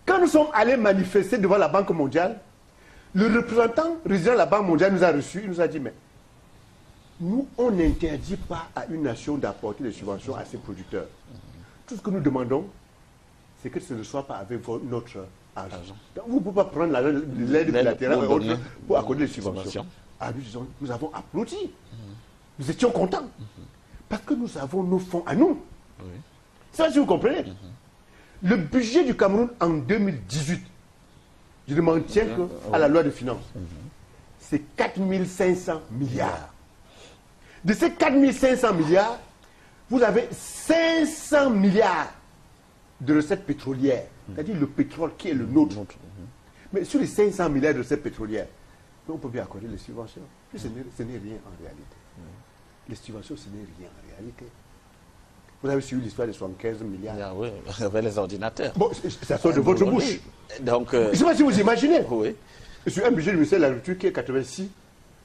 Quand nous sommes allés manifester devant la Banque mondiale, le représentant résident de la Banque mondiale nous a reçus, il nous a dit, mais nous, on n'interdit pas à une nation d'apporter des subventions à ses producteurs. Tout ce que nous demandons, c'est que ce ne soit pas avec notre argent. Vous ne pouvez pas prendre l'aide bilatérale pour accorder des subventions. Ah, nous avons applaudi. Nous étions contents. Parce que nous avons nos fonds à nous. Ça, si vous comprenez. Le budget du Cameroun en 2018, je ne m'en tiens qu'à la loi de finances, c'est 4 500 milliards. De ces 4 500 milliards, vous avez 500 milliards de recettes pétrolières, c'est-à-dire le pétrole qui est le nôtre. Mais sur les 500 milliards de recettes pétrolières, on peut bien accorder les subventions. Ce n'est rien en réalité. Les subventions, ce n'est rien en réalité. Vous avez suivi l'histoire des 75 milliards. Oui, avec les ordinateurs. Bon, ça sort de votre bouche. Donc, je ne sais pas si vous imaginez. Oui. Sur un budget du ministère de l'Agriculture qui est 86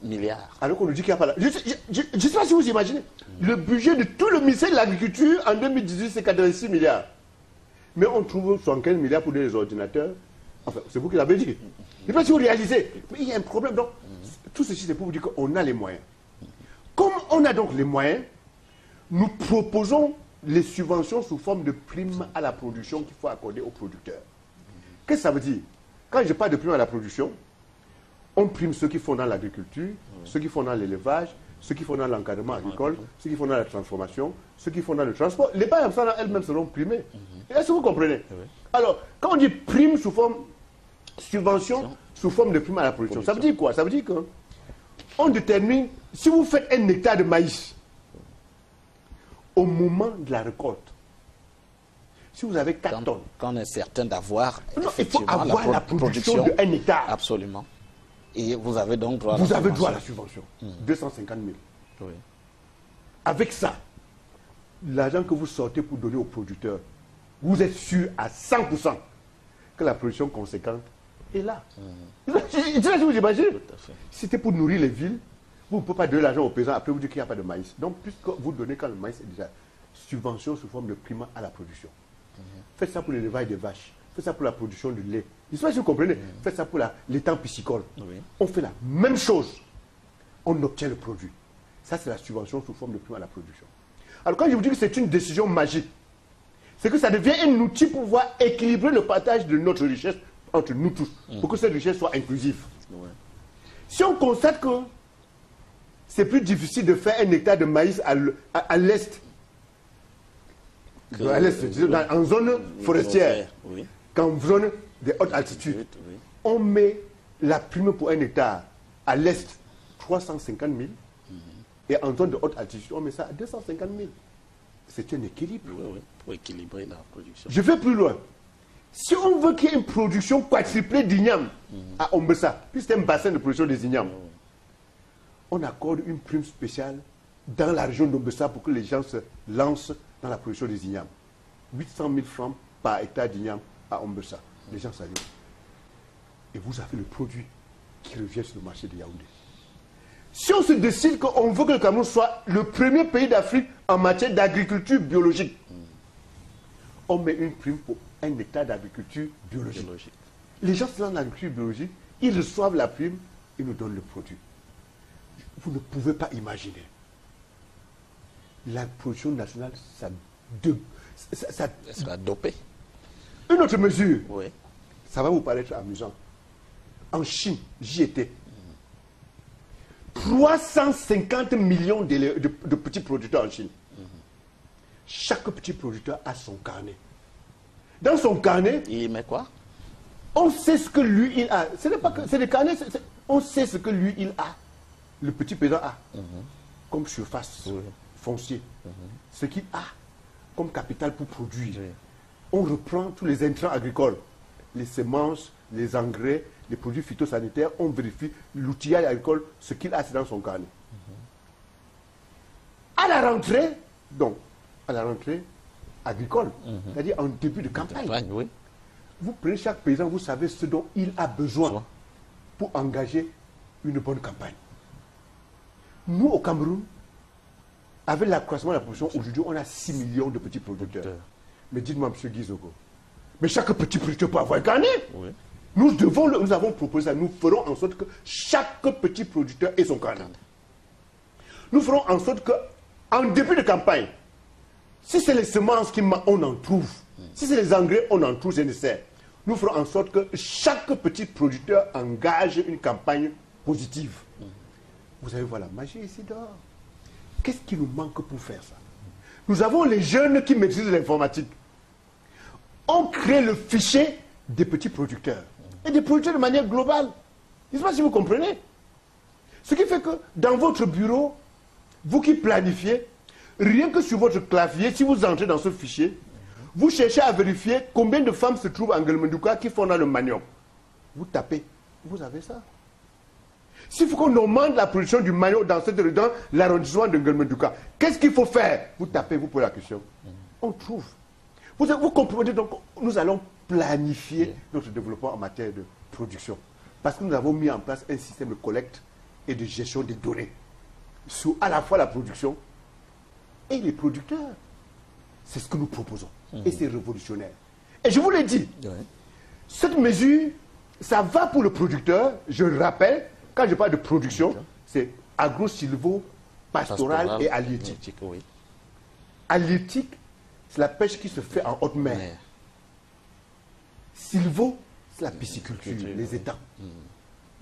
milliards. Alors qu'on nous dit qu'il n'y a pas là. Je ne sais pas si vous imaginez. Le budget de tout le ministère de l'Agriculture en 2018, c'est 86 milliards. Mais on trouve 75 milliards pour des ordinateurs. Enfin, c'est vous qui l'avez dit. Je ne sais pas si vous réalisez. Mais il y a un problème. Donc, tout ceci, c'est pour vous dire qu'on a les moyens. Comme on a donc les moyens, nous proposons les subventions sous forme de primes à la production qu'il faut accorder aux producteurs. Qu'est-ce que ça veut dire? Quand je parle de primes à la production, on prime ceux qui font dans l'agriculture, ceux qui font dans l'élevage, ceux qui font dans l'encadrement agricole, ceux qui font dans la transformation, ceux qui font dans le transport. Les banques elles-mêmes seront primées. Est-ce que vous comprenez? Alors, quand on dit prime sous forme, subvention sous forme de prime à la production, ça veut dire quoi? Ça veut dire qu'on détermine, si vous faites 1 hectare de maïs, au moment de la récolte, si vous avez 4 tonnes. Quand on est certain d'avoir il faut avoir la production de 1 hectare. Absolument. Et vous avez donc droit à vous avez droit à la subvention. 250 000. Oui. Avec ça, l'argent que vous sortez pour donner aux producteurs, vous êtes sûr à 100% que la production conséquente est là. Je sais pas si vous imaginez. Si c'était pour nourrir les villes, vous ne pouvez pas donner l'argent aux paysans, après vous dites qu'il n'y a pas de maïs. Donc, puisque vous donnez quand le maïs est déjà subvention sous forme de prime à la production. Faites ça pour l'élevage des vaches. Faites ça pour la production du lait. Je ne sais pas si vous comprenez. Faites ça pour l'étang piscicole. On fait la même chose. On obtient le produit. Ça, c'est la subvention sous forme de prime à la production. Alors, quand je vous dis que c'est une décision magique, c'est que ça devient un outil pour pouvoir équilibrer le partage de notre richesse entre nous tous, pour que cette richesse soit inclusive. Si on constate que c'est plus difficile de faire 1 hectare de maïs à l'est, en zone forestière, qu'en zone de haute altitude, on met la prime pour 1 hectare à l'est 350 000 et en zone de haute altitude, on met ça à 250 000. C'est un équilibre. Pour équilibrer la production. Je vais plus loin. Si on veut qu'il y ait une production quadruplée d'igname à Ombessa, puis c'est un bassin de production des ignames, on accorde une prime spéciale dans la région d'Ombessa pour que les gens se lancent dans la production des ignames. 800 000 francs par hectare d'igname à Ombessa. Les gens s'allument. Et vous avez le produit qui revient sur le marché de Yaoundé. Si on se décide qu'on veut que le Cameroun soit le premier pays d'Afrique en matière d'agriculture biologique, on met une prime pour 1 hectare d'agriculture biologique. Les gens se lancent dans l'agriculture biologique, ils reçoivent la prime, ils nous donnent le produit. Vous ne pouvez pas imaginer. La production nationale, ça va doper. Une autre mesure, ça va vous paraître amusant. En Chine, j'y étais. 350 millions de petits producteurs en Chine. Chaque petit producteur a son carnet. Dans son carnet, il met quoi? On sait ce que lui, il a. Ce n'est pas que c'est des carnets, on sait ce que lui, il a. Le petit paysan a. Comme surface, foncier. Ce qu'il a comme capital pour produire. On reprend tous les intrants agricoles. Les semences, les engrais, les produits phytosanitaires. On vérifie l'outillage agricole, ce qu'il a, c'est dans son carnet. À la rentrée, donc, à la rentrée agricole, c'est-à-dire en début de campagne, vous prenez chaque paysan, vous savez ce dont il a besoin pour engager une bonne campagne. Nous, au Cameroun, avec l'accroissement de la production, aujourd'hui, on a 6 millions de petits producteurs. Mais dites-moi, M. Guizoko, mais chaque petit producteur peut avoir un carnet. Nous avons proposé ça. Nous ferons en sorte que chaque petit producteur ait son carnet. Nous ferons en sorte qu'en début de campagne, si c'est les semences on en trouve, si c'est les engrais, on en trouve, je ne sais. Nous ferons en sorte que chaque petit producteur engage une campagne positive. Vous allez voir la magie ici dehors. Qu'est-ce qui nous manque pour faire ça? Nous avons les jeunes qui maîtrisent l'informatique. On crée le fichier des petits producteurs. Et des producteurs de manière globale. Je ne sais pas si vous comprenez. Ce qui fait que dans votre bureau, vous qui planifiez, rien que sur votre clavier, si vous entrez dans ce fichier, vous cherchez à vérifier combien de femmes se trouvent en Guelmendouka qui font dans le manioc. Vous tapez, vous avez ça. S'il faut qu'on augmente la production du manioc dans l'arrondissement de Guelmendouka, qu'est-ce qu'il faut faire? Vous tapez, vous posez la question. On trouve. Vous comprenez donc, nous allons planifier notre développement en matière de production. Parce que nous avons mis en place un système de collecte et de gestion des données sur à la fois la production et les producteurs. C'est ce que nous proposons. Et c'est révolutionnaire. Et je vous l'ai dit, cette mesure, ça va pour le producteur. Je le rappelle, quand je parle de production, c'est agro-silvo-pastoral et halieutique. Oui. Halieutique, c'est la pêche qui se fait en haute mer. Silvo, c'est la pisciculture, les étangs.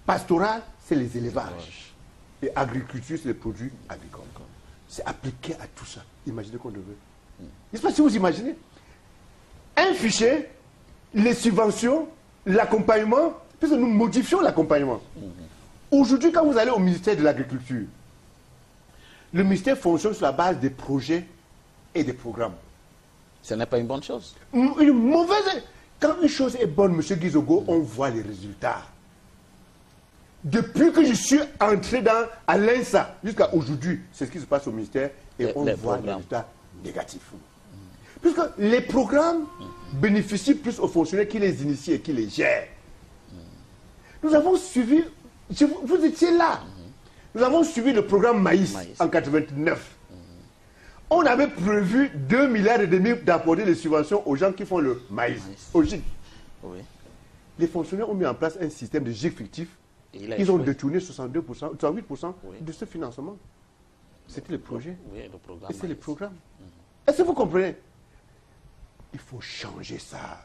Pastoral, c'est les élevages. Et agriculture, c'est les produits agricoles. C'est appliqué à tout ça. Imaginez qu'on devait. Je ne sais pas si vous imaginez. Un fichier, les subventions, l'accompagnement, puisque nous modifions l'accompagnement. Aujourd'hui, quand vous allez au ministère de l'Agriculture, le ministère fonctionne sur la base des projets et des programmes. Ce n'est pas une bonne chose. Une mauvaise. Quand une chose est bonne, M. Guizogo, on voit les résultats. Depuis que je suis entré à l'INSA, jusqu'à aujourd'hui, c'est ce qui se passe au ministère, et on voit les résultats négatifs. Puisque les programmes bénéficient plus aux fonctionnaires qui les initient et qui les gèrent. Nous avons suivi, vous étiez là, nous avons suivi le programme Maïs en 89. On avait prévu 2,5 milliards d'apporter des subventions aux gens qui font le maïs, au GIC. Oui. Les fonctionnaires ont mis en place un système de GIC fictif. Ils ont détourné 62%, 68% de ce financement. C'était le projet. Oui, le programme. Et c'est le programme. Est-ce que vous comprenez? Il faut changer ça.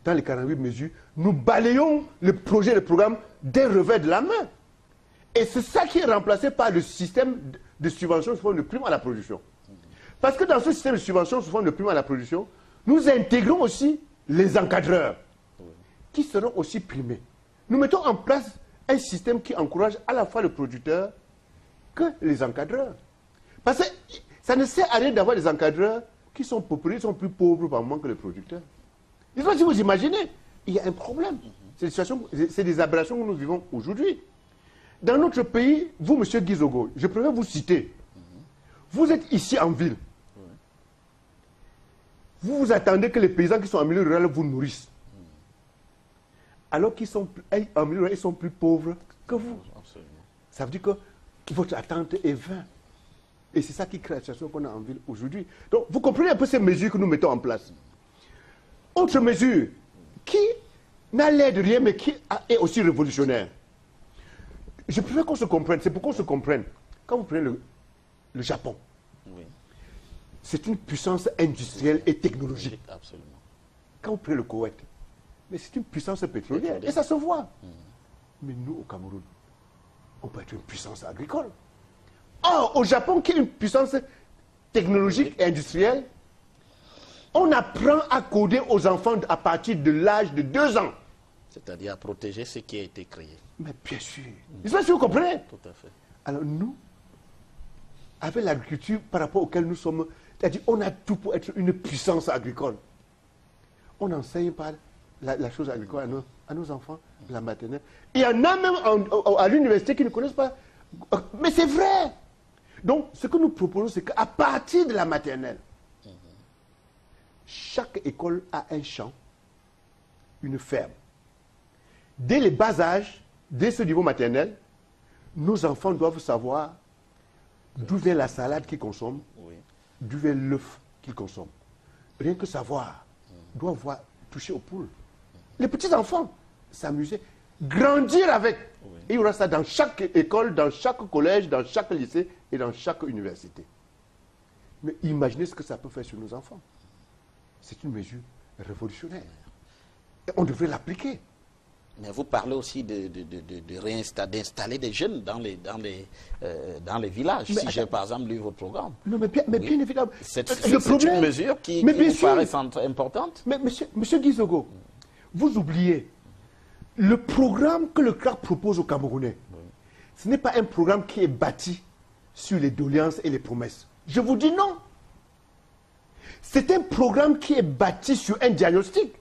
Dans les 48 mesures, nous balayons le projet, le programme d'un revers de la main. Et c'est ça qui est remplacé par le système de subvention sous forme de prime à la production. Parce que dans ce système de subvention sous forme de prime à la production, nous intégrons aussi les encadreurs qui seront aussi primés. Nous mettons en place un système qui encourage à la fois le producteur que les encadreurs. Parce que ça ne sert à rien d'avoir des encadreurs qui sont populaires, sont plus pauvres par moment que les producteurs. Je ne sais pas si vous imaginez, il y a un problème. C'est des aberrations que nous vivons aujourd'hui. Dans notre pays, vous, M. Guizogo, je préfère vous citer. Vous êtes ici en ville. Vous vous attendez que les paysans qui sont en milieu rural vous nourrissent. Alors qu'ils sont en milieu rural, ils sont plus pauvres que vous. Absolument. Ça veut dire que votre attente est vaine. Et c'est ça qui crée la situation qu'on a en ville aujourd'hui. Donc, vous comprenez un peu ces mesures que nous mettons en place. Autre mesure qui n'a l'air de rien, mais qui est aussi révolutionnaire. Je préfère qu'on se comprenne. C'est pour qu'on se comprenne. Quand vous prenez le Japon, c'est une puissance industrielle et technologique. Absolument. Quand vous prenez le Koweït, mais c'est une puissance pétrolière. Et ça se voit. Mais nous, au Cameroun, on peut être une puissance agricole. Or, au Japon, qui est une puissance technologique et industrielle, on apprend à coder aux enfants à partir de l'âge de 2 ans. C'est-à-dire à protéger ce qui a été créé. Mais bien sûr. Je ne sais pas si vous comprenez. Tout à fait. Alors nous, avec l'agriculture par rapport auquel nous sommes, c'est-à-dire on a tout pour être une puissance agricole. On n'enseigne pas la chose agricole à nos enfants, la maternelle. Il y en a même à l'université qui ne connaissent pas. Mais c'est vrai. Donc, ce que nous proposons, c'est qu'à partir de la maternelle, chaque école a un champ, une ferme. Dès les bas âges, dès ce niveau maternel, nos enfants doivent savoir d'où vient la salade qu'ils consomment, d'où vient l'œuf qu'ils consomment. Rien que savoir, doivent toucher aux poules. Les petits-enfants, s'amuser, grandir avec. Et il y aura ça dans chaque école, dans chaque collège, dans chaque lycée et dans chaque université. Mais imaginez ce que ça peut faire sur nos enfants. C'est une mesure révolutionnaire. Et on devrait l'appliquer. Mais vous parlez aussi d'installer des jeunes dans les villages, mais si j'ai par exemple lu votre programme. Non, mais bien évidemment. C'est une mesure qui vous paraît importante. Mais monsieur Guizogo, vous oubliez, le programme que le CRAC propose aux Camerounais, ce n'est pas un programme qui est bâti sur les doléances et les promesses. Je vous dis non. C'est un programme qui est bâti sur un diagnostic.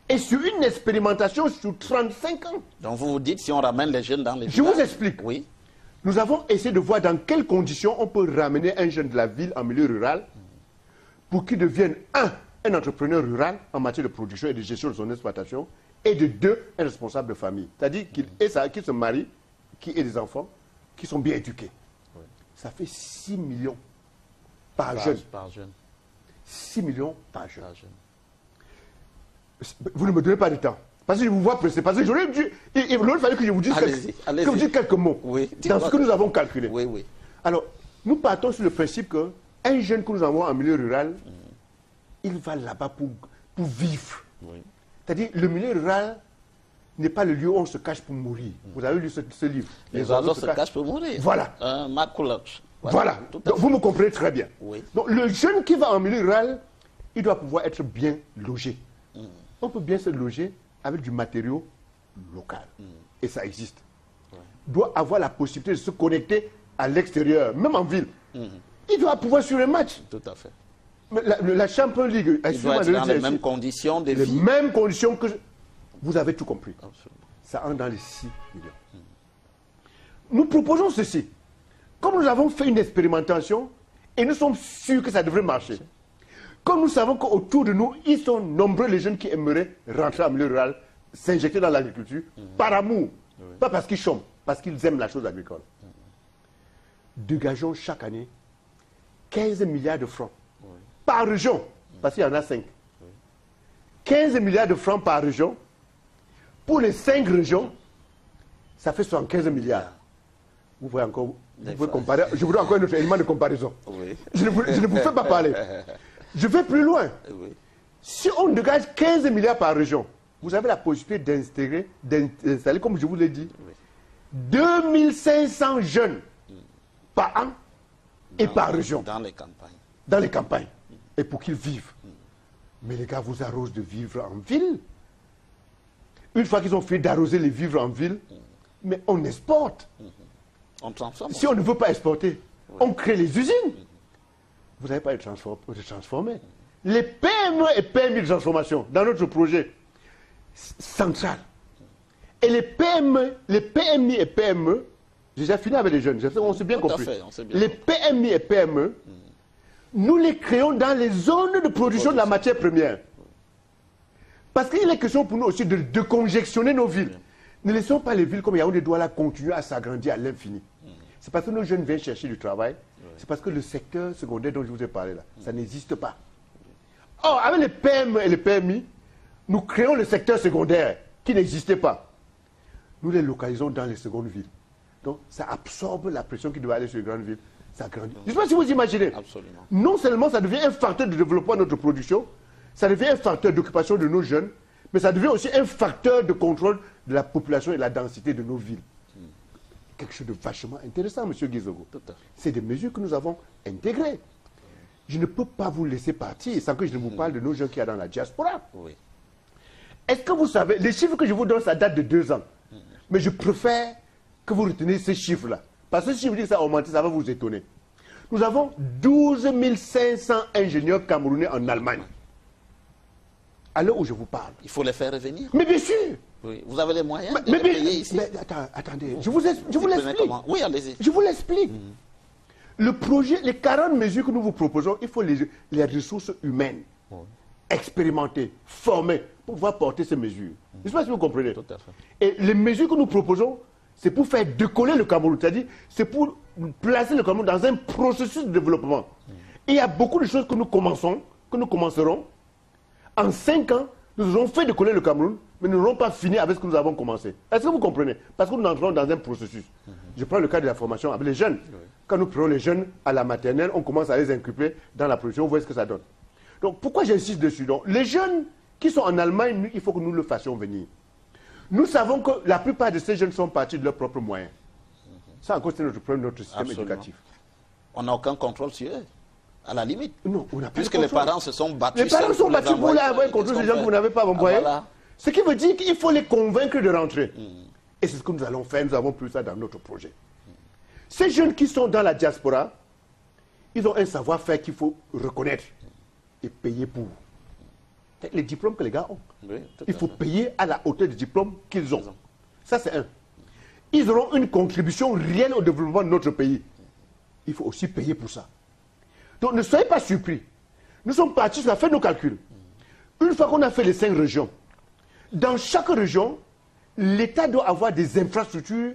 Et sur une expérimentation sur 35 ans. Donc vous vous dites si on ramène les jeunes dans les villages. Je vous explique. Oui. Nous avons essayé de voir dans quelles conditions on peut ramener un jeune de la ville en milieu rural pour qu'il devienne un entrepreneur rural en matière de production et de gestion de son exploitation et de 2, un responsable de famille. C'est-à-dire qu'il se marie, qui aient des enfants, qui sont bien éduqués. Oui. Ça fait 6 millions par jeune. 6 millions par jeune. Vous ne me donnez pas de temps. Parce que je vous vois pressé. Parce que j'aurais dû. Il aurait fallu que je vous dise, quelques mots dans ce que nous avons calculé. Oui, oui. Alors, nous partons sur le principe qu'un jeune que nous envoyons en milieu rural, il va là-bas pour vivre. Oui. C'est-à-dire, le milieu rural n'est pas le lieu où on se cache pour mourir. Vous avez lu ce livre. Les oiseaux se cachent pour mourir. Voilà. Voilà. Donc, vous me comprenez très bien. Oui. Donc, le jeune qui va en milieu rural, il doit pouvoir être bien logé. On peut bien se loger avec du matériau local. Et ça existe. Il doit avoir la possibilité de se connecter à l'extérieur, même en ville. Il doit pouvoir suivre un match. Tout à fait. La Champions League, il doit être dans les mêmes conditions de vie. Les mêmes conditions que... Vous avez tout compris. Absolument. Ça entre dans les 6 millions. Nous proposons ceci. Comme nous avons fait une expérimentation, et nous sommes sûrs que ça devrait marcher, comme nous savons qu'autour de nous, ils sont nombreux les jeunes qui aimeraient rentrer en milieu rural, s'injecter dans l'agriculture, par amour, pas parce qu'ils chôment, parce qu'ils aiment la chose agricole. Dégageons chaque année 15 milliards de francs par région, parce qu'il y en a 5. 15 milliards de francs par région. Pour les 5 régions, ça fait 75 milliards. Vous pouvez encore comparer. Je voudrais encore un autre élément de comparaison. Oui. Je ne vous fais pas parler. Je vais plus loin. Oui. Si on dégage 15 milliards par région, vous avez la possibilité d'installer, comme je vous l'ai dit, 2500 jeunes par an et par région. Dans les campagnes. Dans les campagnes. Et pour qu'ils vivent. Mais les gars vous arrosent de vivre en ville. Une fois qu'ils ont fait d'arroser les vivres en ville, mais on exporte. On transforme. Si on ne veut pas exporter, on crée les usines. Vous n'avez pas de transformer. Les PME et PMI de transformation, dans notre projet central. Et les PME, les PMI et PME, j'ai déjà fini avec les jeunes, on s'est bien compris. Les PMI et PME, nous les créons dans les zones de production de la matière première. Parce qu'il est question pour nous aussi de décongestionner nos villes. Ne laissons pas les villes comme Yaoundé Douala continuer à s'agrandir à l'infini. C'est parce que nos jeunes viennent chercher du travail. C'est parce que le secteur secondaire dont je vous ai parlé là, ça n'existe pas. Or, avec les PME et les PMI, nous créons le secteur secondaire qui n'existait pas. Nous les localisons dans les secondes villes. Donc, ça absorbe la pression qui devait aller sur les grandes villes. Ça grandit. Je ne sais pas si vous imaginez. Absolument. Non seulement ça devient un facteur de développement de notre production, ça devient un facteur d'occupation de nos jeunes, mais ça devient aussi un facteur de contrôle de la population et de la densité de nos villes. Quelque chose de vachement intéressant, M. Guizogo. C'est des mesures que nous avons intégrées. Je ne peux pas vous laisser partir sans que je ne vous parle de nos jeunes qui sont dans la diaspora. Oui. Est-ce que vous savez, les chiffres que je vous donne, ça date de 2 ans. Mais je préfère que vous reteniez ces chiffres-là. Parce que si je vous dis que ça a augmenté, ça va vous étonner. Nous avons 12 500 ingénieurs camerounais en Allemagne. À l'heure où je vous parle. Il faut les faire revenir. Mais bien sûr. Oui. Vous avez les moyens de les payer ici. Mais attendez, je vous l'explique. Oui, allez-y. Je vous l'explique. Le projet, les 40 mesures que nous vous proposons, il faut les ressources humaines, expérimentées, formées, pour pouvoir porter ces mesures. Je ne sais pas si vous comprenez. Tout à fait. Et les mesures que nous proposons, c'est pour faire décoller le Cameroun. C'est-à-dire, c'est pour placer le Cameroun dans un processus de développement. Et il y a beaucoup de choses que nous commencerons. En 5 ans, nous aurons fait décoller le Cameroun, mais nous n'aurons pas fini avec ce que nous avons commencé. Est-ce que vous comprenez? Parce que nous entrons dans un processus. Je prends le cas de la formation avec les jeunes. Quand nous prenons les jeunes à la maternelle, on commence à les inculper dans la production, vous voyez ce que ça donne. Donc pourquoi j'insiste dessus? Donc, les jeunes qui sont en Allemagne, il faut que nous le fassions venir. Nous savons que la plupart de ces jeunes sont partis de leurs propres moyens. Ça encore, c'est notre problème, notre système éducatif. On n'a aucun contrôle sur eux. À la limite. Non, on n'a pas puisque les parents se sont battus. Les parents sont battus pour envoyer contre ces gens que vous n'avez pas envoyés. Voilà. Ce qui veut dire qu'il faut les convaincre de rentrer. Et c'est ce que nous allons faire. Nous avons plus ça dans notre projet. Ces jeunes qui sont dans la diaspora, ils ont un savoir-faire qu'il faut reconnaître et payer pour. Les diplômes que les gars ont. Oui, il faut payer à la hauteur des diplômes qu'ils ont. Ça, c'est un. Ils auront une contribution réelle au développement de notre pays. Il faut aussi payer pour ça. Donc ne soyez pas surpris. Nous sommes partis, on a fait nos calculs. Une fois qu'on a fait les 5 régions, dans chaque région, l'État doit avoir des infrastructures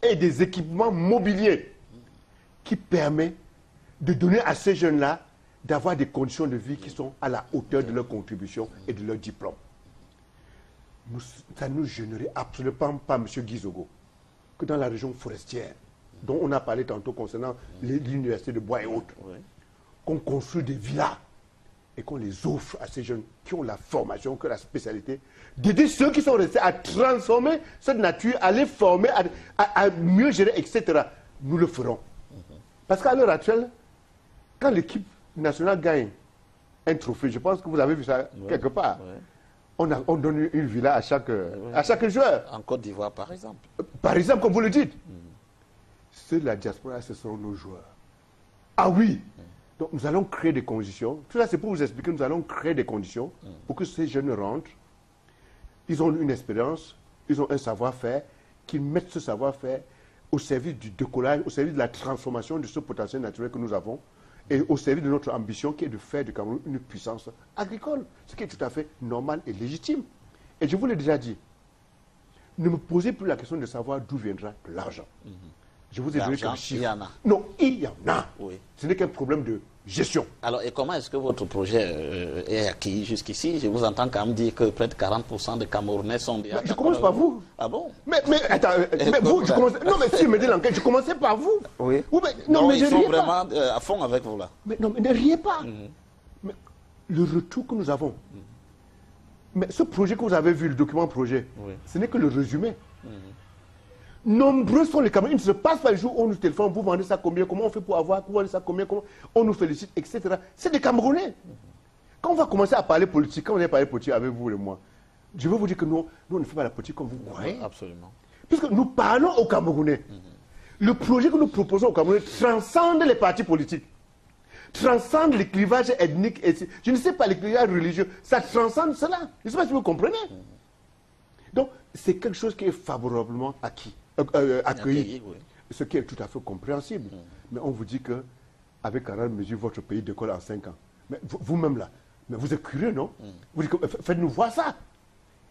et des équipements mobiliers qui permettent de donner à ces jeunes-là d'avoir des conditions de vie qui sont à la hauteur de leur contribution et de leur diplôme. Ça ne nous gênerait absolument pas, M. Guizogo, que dans la région forestière, dont on a parlé tantôt concernant l'université de Bois et autres, qu'on construise des villas et qu'on les offre à ces jeunes qui ont la formation, qui ont la spécialité, d'aider ceux qui sont restés à transformer cette nature, à les former, à mieux gérer, etc. Nous le ferons. Parce qu'à l'heure actuelle, quand l'équipe nationale gagne un trophée, je pense que vous avez vu ça quelque part, on donne une villa à chaque joueur. En Côte d'Ivoire, par exemple. Par exemple, comme vous le dites. Ceux de la diaspora, ce sont nos joueurs. Ah oui. Donc nous allons créer des conditions. Tout ça, c'est pour vous expliquer, nous allons créer des conditions pour que ces jeunes rentrent. Ils ont une expérience, ils ont un savoir-faire, qu'ils mettent ce savoir-faire au service du décollage, au service de la transformation de ce potentiel naturel que nous avons et au service de notre ambition qui est de faire du Cameroun une puissance agricole, ce qui est tout à fait normal et légitime. Et je vous l'ai déjà dit, ne me posez plus la question de savoir d'où viendra l'argent. Je vous ai donné quelques chiffres. Il y en a. Non, il y en a. Oui. Ce n'est qu'un problème de gestion. Alors, et comment est-ce que votre projet est acquis jusqu'ici? Je vous entends quand même dire que près de 40% des Camerounais sont déjà... Je commence par vous. Ah bon? Mais attends, mais vous, je commence... Non, mais si je me dis l'enquête, je commençais par vous. Oui. Non, mais ils ne sont riez vraiment pas. à fond avec vous là. Mais non, mais ne riez pas. Mais le retour que nous avons, mais ce projet que vous avez vu, le document projet, ce n'est que le résumé. Nombreux sont les Camerounais. Il ne se passe pas les jours où on nous téléphone, vous vendez ça combien, comment on fait pour avoir, vous vendez ça combien, comment on nous félicite, etc. C'est des Camerounais. Quand on va commencer à parler politique, quand on va parler politique avec vous et moi, je veux vous dire que nous on ne fait pas la politique comme vous croyez. Absolument. Puisque nous parlons aux Camerounais. Le projet que nous proposons aux Camerounais transcende les partis politiques, transcende les clivages ethniques, et je ne sais pas, les clivages religieux, ça transcende cela. Je ne sais pas si vous comprenez. Donc, c'est quelque chose qui est favorablement accueilli, ce qui est tout à fait compréhensible. Mais on vous dit que avec 40 mesures, votre pays décolle en 5 ans. Mais vous-même là, mais vous êtes curieux, non? Vous dites, faites-nous voir ça.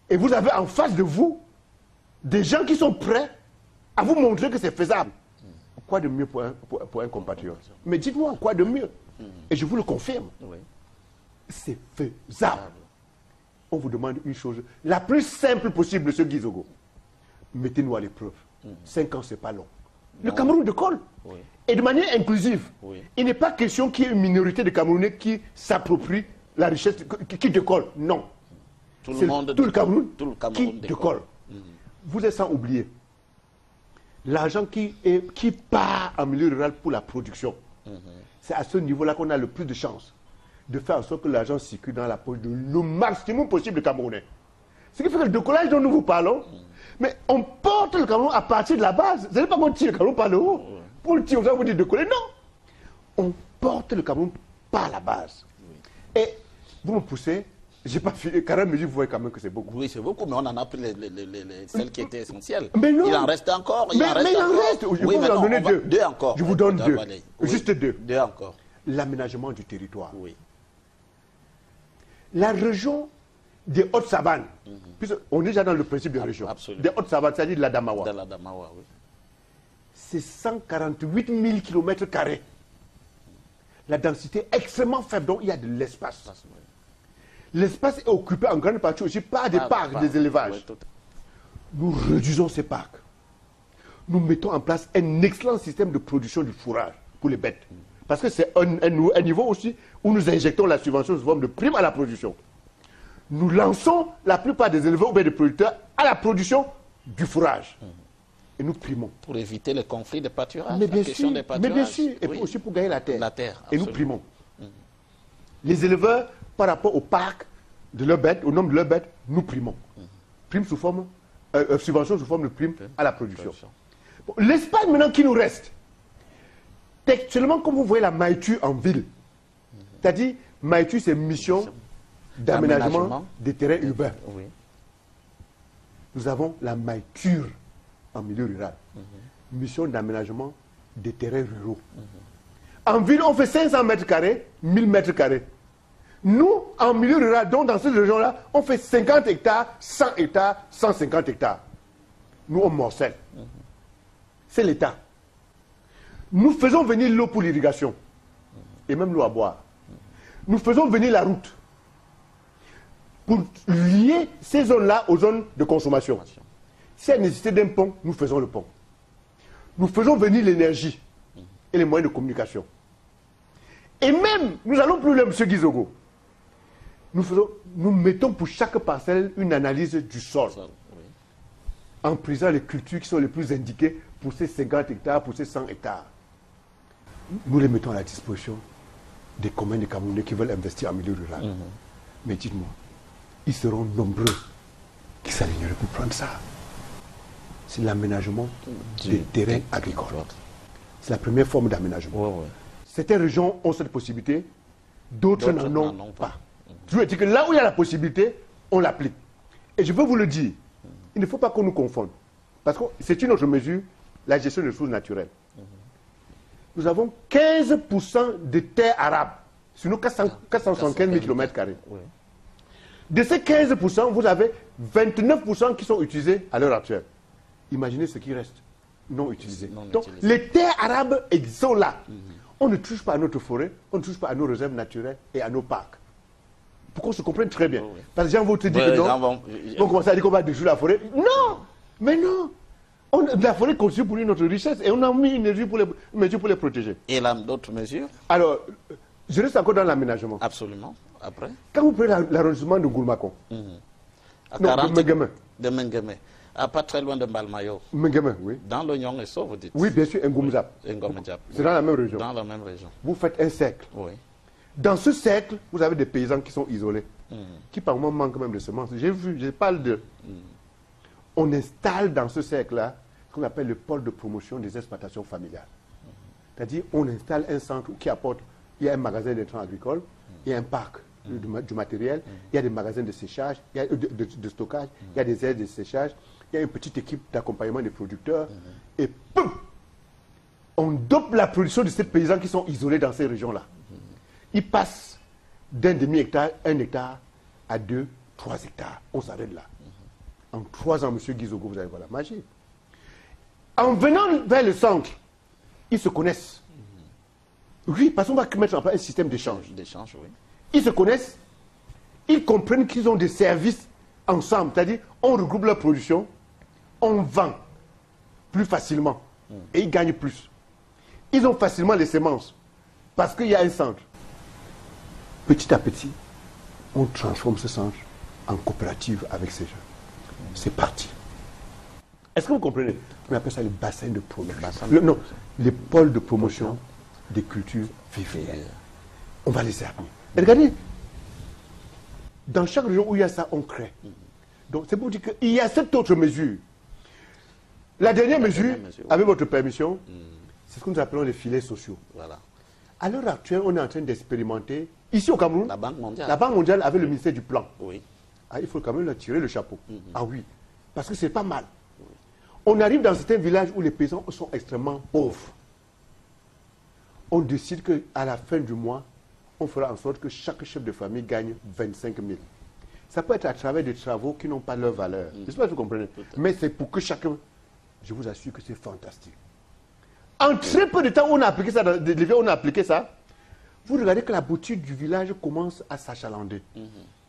Et vous avez en face de vous des gens qui sont prêts à vous montrer que c'est faisable. Quoi de mieux pour un compatriote? Mais dites-moi, quoi de mieux? Et je vous le confirme. C'est faisable. On vous demande une chose, la plus simple possible, M. Guizogo. Mettez-nous à l'épreuve. 5 ans, ce n'est pas long. Le Cameroun décolle. Et de manière inclusive. Il n'est pas question qu'il y ait une minorité de Camerounais qui s'approprie la richesse, qui décolle. Non. Tout le Cameroun qui décolle. Vous êtes sans oublier l'argent qui part en milieu rural pour la production. C'est à ce niveau-là qu'on a le plus de chances de faire en sorte que l'argent circule dans la poche de le maximum possible de Camerounais. Ce qui fait que le décollage dont nous vous parlons, mais on porte le Cameroun à partir de la base. Ce n'est pas qu'on tire le Cameroun par le haut. Pour le tirer, vous dire décoller. Non. On porte le Cameroun par la base. Et vous me poussez, j'ai pas fini. 40 mesures, vous voyez quand même que c'est beaucoup. Oui, c'est beaucoup, mais on en a pris celles qui étaient essentielles. Mais non. Il en reste encore. Mais il en reste. Je vous en donner deux. Deux encore. Je vous donne deux. Juste deux. Deux encore. L'aménagement du territoire. Oui. La région des Hautes-Savanes, puisqu'on est déjà dans le principe de région, des Hautes-Savanes, c'est-à-dire de l'Adamawa. De l'Adamawa, oui. C'est 148 000 km². La densité est extrêmement faible, donc il y a de l'espace. L'espace est occupé en grande partie aussi par des parcs, des élevages. Nous réduisons ces parcs. Nous mettons en place un excellent système de production du fourrage pour les bêtes. Parce que c'est un niveau aussi où nous injectons la subvention sous forme de prime à la production. Nous lançons la plupart des éleveurs ou bien des producteurs à la production du fourrage. Et nous primons. Pour éviter les conflits de pâturage. Mais bien sûr, et puis aussi pour gagner la terre. Et nous primons. Les éleveurs, par rapport au parc de leurs bêtes, au nombre de leurs bêtes, nous primons. Prime sous forme, subvention sous forme de prime à la production. Bon, l'espace maintenant qui nous reste, textuellement, comme vous voyez la Maïtu en ville, c'est-à-dire, Maïtu, c'est mission d'aménagement des terrains urbains. Nous avons la Maïture en milieu rural, mission d'aménagement des terrains ruraux. En ville, on fait 500 mètres carrés, 1000 mètres carrés. Nous, en milieu rural, donc dans cette région-là, on fait 50 hectares, 100 hectares, 150 hectares. Nous, on morcelle. c'est l'État. Nous faisons venir l'eau pour l'irrigation, et même l'eau à boire. Nous faisons venir la route, pour lier ces zones-là aux zones de consommation. S'il y a nécessité d'un pont, nous faisons le pont. Nous faisons venir l'énergie et les moyens de communication. Et même, nous allons plus loin, M. Guizogo. Nous mettons pour chaque parcelle une analyse du sol. En prisant les cultures qui sont les plus indiquées pour ces 50 hectares, pour ces 100 hectares. Nous les mettons à la disposition des communs des Camerounais qui veulent investir en milieu rural. Mais dites-moi, ils seront nombreux qui s'aligneraient pour prendre ça. C'est l'aménagement des terrains agricoles. C'est la première forme d'aménagement. Certaines régions ont cette possibilité, d'autres n'en ont pas. Je veux dire que là où il y a la possibilité, on l'applique. Et je veux vous le dire, il ne faut pas qu'on nous confonde. Parce que c'est une autre mesure, la gestion des ressources naturelles. Nous avons 15% de terres arables sur nos 475 000 km². De ces 15%, vous avez 29% qui sont utilisés à l'heure actuelle. Imaginez ce qui reste non utilisé. Donc, les terres arabes sont là. On ne touche pas à notre forêt, on ne touche pas à nos réserves naturelles et à nos parcs. Pour qu'on se comprenne très bien. Parce que les gens vont te dire que non. On commence à dire qu'on va détruire la forêt. Non! Mais non! La forêt constitue pour nous notre richesse et on a mis une mesure pour les protéger. Et là, d'autres mesures? Alors, je reste encore dans l'aménagement. Absolument. Après? Quand vous prenez l'arrondissement de Goulmakon, de Mengueme, pas très loin de Mbalmayo. Mengueme, oui. Dans l'Oignon et ça, vous dites? Oui, bien sûr, Ngomzap. C'est dans la même région. Dans la même région. Vous faites un cercle. Oui. Dans ce cercle, vous avez des paysans qui sont isolés, qui par moment manquent même de semences. J'ai vu, je parle de... On installe dans ce cercle-là ce qu'on appelle le pôle de promotion des exploitations familiales. C'est-à-dire, on installe un centre qui apporte, il y a un magasin d'intrants agricoles, il y a un parc du matériel, il y a des magasins de séchage, il y a de stockage, il y a des aides de séchage, il y a une petite équipe d'accompagnement des producteurs, et poum, on dope la production de ces paysans qui sont isolés dans ces régions-là. Ils passent d'un demi-hectare, 1 hectare, à 2, 3 hectares. On s'arrête là. En 3 ans, M. Guizogo, vous allez voir la magie. En venant vers le centre, ils se connaissent. Oui, parce qu'on va mettre en place un système d'échange. Oui. Ils se connaissent, ils comprennent qu'ils ont des services ensemble. C'est-à-dire, on regroupe leur production, on vend plus facilement et ils gagnent plus. Ils ont facilement les semences parce qu'il y a un centre. Petit à petit, on transforme ce centre en coopérative avec ces jeunes. C'est parti. Est-ce que vous comprenez? On appelle ça les bassins de promotion. Non, les pôles de promotion des cultures vivrières. On va les servir. Et regardez, dans chaque région où il y a ça, on crée. Donc c'est pour dire qu'il y a cette autre mesure. La dernière mesure, avec votre permission, c'est ce que nous appelons les filets sociaux. Voilà. À l'heure actuelle, on est en train d'expérimenter, ici au Cameroun, la Banque mondiale avait le ministère du Plan. Oui. Ah, il faut quand même leur tirer le chapeau. Ah oui, parce que c'est pas mal. On arrive dans certains villages où les paysans sont extrêmement pauvres. On décide qu'à la fin du mois, on fera en sorte que chaque chef de famille gagne 25 000. Ça peut être à travers des travaux qui n'ont pas leur valeur. Je ne sais pas si vous comprenez. Mais c'est pour que chacun... Je vous assure que c'est fantastique. En très peu de temps, on a appliqué ça, Vous regardez que la boutique du village commence à s'achalander.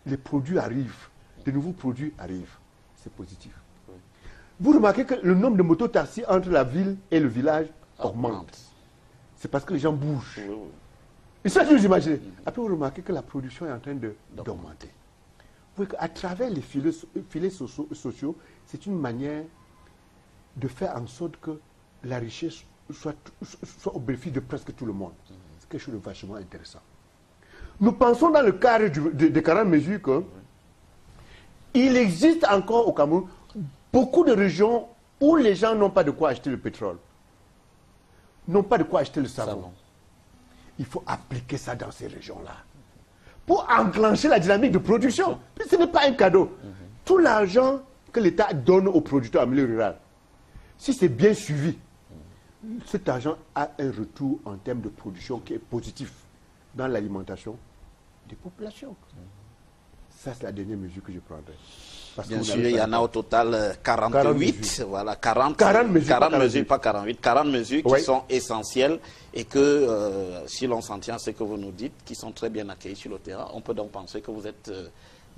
Les produits arrivent. De nouveaux produits arrivent. C'est positif. Vous remarquez que le nombre de motos-taxis entre la ville et le village augmente. C'est parce que les gens bougent. Et ça, je vous imaginez. Après, vous remarquez que la production est en train d'augmenter. Vous voyez qu'à travers les filets sociaux, c'est une manière de faire en sorte que la richesse soit au bénéfice de presque tout le monde. C'est quelque chose de vachement intéressant. Nous pensons dans le cadre des 40 mesures qu'il existe encore au Cameroun beaucoup de régions où les gens n'ont pas de quoi acheter le pétrole, n'ont pas de quoi acheter le savon. Il faut appliquer ça dans ces régions-là pour enclencher la dynamique de production. Ce n'est pas un cadeau. Tout l'argent que l'État donne aux producteurs en milieu rural, si c'est bien suivi, cet argent a un retour en termes de production qui est positif dans l'alimentation des populations. Ça, c'est la dernière mesure que je prendrai. Bien sûr, il y en a au total 48, voilà, 40 mesures, pas 48, 40 mesures qui sont essentielles et que, si l'on s'en tient à ce que vous nous dites, qui sont très bien accueillis sur le terrain, on peut donc penser que vous êtes,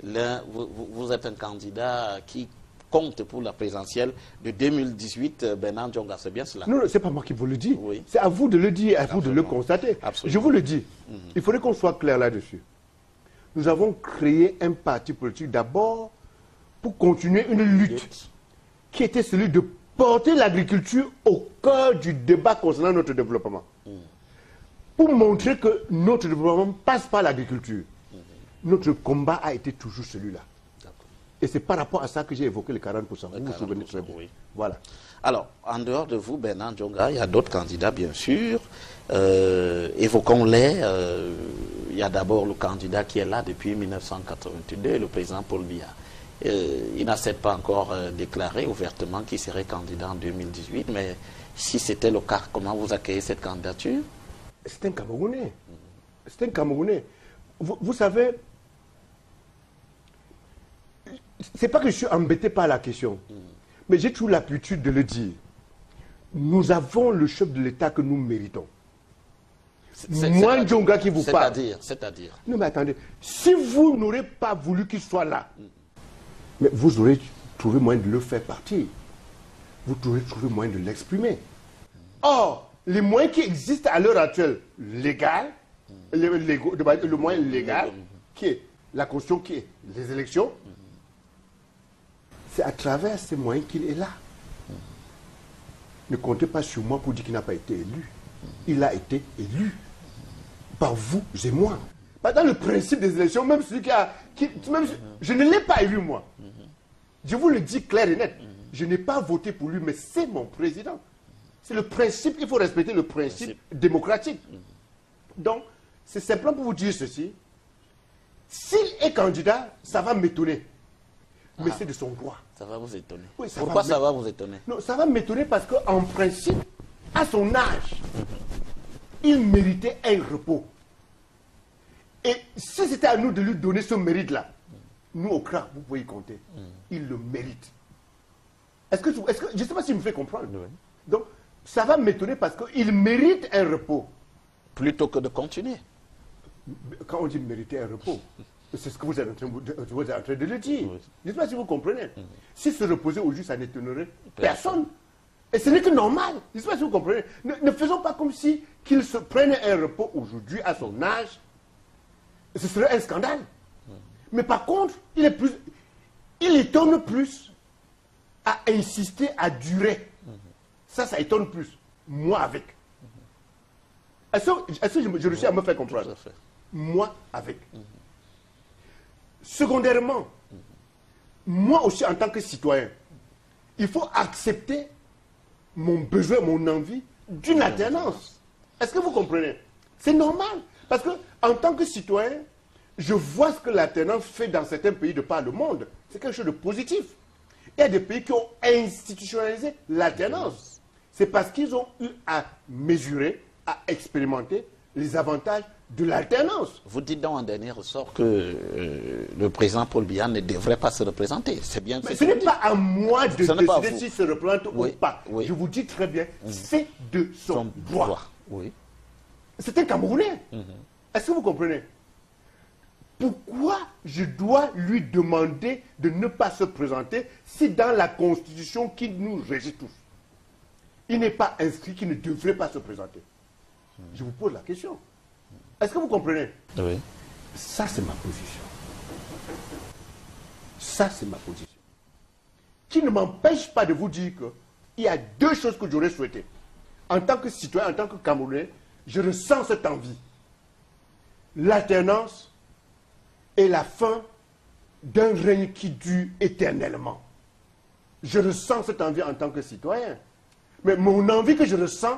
vous êtes un candidat qui compte pour la présidentielle de 2018, Bernard Dionga, c'est bien cela? Non, ce n'est pas moi qui vous le dis. Oui. C'est à vous de le dire, à vous de le constater. Absolument. Je vous le dis. Il faudrait qu'on soit clair là-dessus. Nous avons créé un parti politique d'abord pour continuer une lutte qui était celui de porter l'agriculture au cœur du débat concernant notre développement. Pour montrer que notre développement passe par l'agriculture. Notre combat a été toujours celui-là. Et c'est par rapport à ça que j'ai évoqué les 40%. Vous vous souvenez très bien. Oui. Voilà. Alors, en dehors de vous, Bernard Dionga, il y a d'autres candidats, bien sûr. Évoquons-les. Il y a d'abord le candidat qui est là depuis 1982, le président Paul Biya. Il n'a certes pas encore déclaré ouvertement qu'il serait candidat en 2018, mais si c'était le cas, comment vous accueillez cette candidature? C'est un Camerounais. C'est un Camerounais. Vous savez, c'est pas que je suis embêté par la question, mais j'ai toujours l'habitude de le dire. Nous avons le chef de l'État que nous méritons. Moi, Dionga qui vous parle. C'est-à-dire. Non, mais attendez. Si vous n'aurez pas voulu qu'il soit là, mais vous aurez trouvé moyen de le faire partir. Vous aurez trouvé moyen de l'exprimer. Or, les moyens qui existent à l'heure actuelle, légal, le moyen légal, qui est la Constitution, qui est les élections, c'est à travers ces moyens qu'il est là. Ne comptez pas sur moi pour dire qu'il n'a pas été élu. Il a été élu par vous et moi. Dans le principe des élections, même celui je ne l'ai pas élu moi. Je vous le dis clair et net. Je n'ai pas voté pour lui, mais c'est mon président. C'est le principe, il faut respecter le principe démocratique. Donc, c'est simplement pour vous dire ceci. S'il est candidat, ça va m'étonner. Mais c'est de son droit. Ça va vous étonner. Oui, pourquoi ça va vous étonner? Non, ça va m'étonner parce qu'en principe, à son âge, il méritait un repos. Et si c'était à nous de lui donner ce mérite-là, nous au CRA, vous pouvez y compter. Il le mérite. Je ne sais pas s'il me fait comprendre. Oui. Donc, ça va m'étonner parce qu'il mérite un repos. Plutôt que de continuer. Quand on dit mériter un repos, c'est ce que vous êtes en train de le dire. Oui. Je ne sais pas si vous comprenez. Si se reposer aujourd'hui, ça n'étonnerait personne. Et ce n'est que normal. Je ne sais pas si vous comprenez. Ne faisons pas comme si qu'il se prenait un repos aujourd'hui à son âge. Ce serait un scandale. Mais par contre, il étonne plus à insister, à durer. Ça étonne plus. Moi avec. Est-ce que je réussis à me faire comprendre? Moi avec. Secondairement, moi aussi en tant que citoyen, il faut accepter mon besoin, mon envie d'une alternance. Est-ce que vous comprenez? C'est normal. Parce que en tant que citoyen, je vois ce que l'alternance fait dans certains pays de par le monde. C'est quelque chose de positif. Il y a des pays qui ont institutionnalisé l'alternance. C'est parce qu'ils ont eu à mesurer, à expérimenter les avantages de l'alternance. Vous dites donc en dernier ressort que le président Paul Biya ne devrait pas se représenter. C'est bien. Mais ce n'est pas à moi de décider s'il se représente ou pas. Oui. Je vous dis très bien, c'est de son droit. Oui. C'est un Camerounais. Est-ce que vous comprenez? Pourquoi je dois lui demander de ne pas se présenter si dans la Constitution qui nous régit tous, il n'est pas inscrit qu'il ne devrait pas se présenter? Je vous pose la question. Est-ce que vous comprenez? Oui. Ça, c'est ma position. Ça, c'est ma position. Qui ne m'empêche pas de vous dire qu'il y a deux choses que j'aurais souhaité. En tant que citoyen, en tant que Camerounais, je ressens cette envie. L'alternance et la fin d'un règne qui dure éternellement. Je ressens cette envie en tant que citoyen. Mais mon envie que je ressens,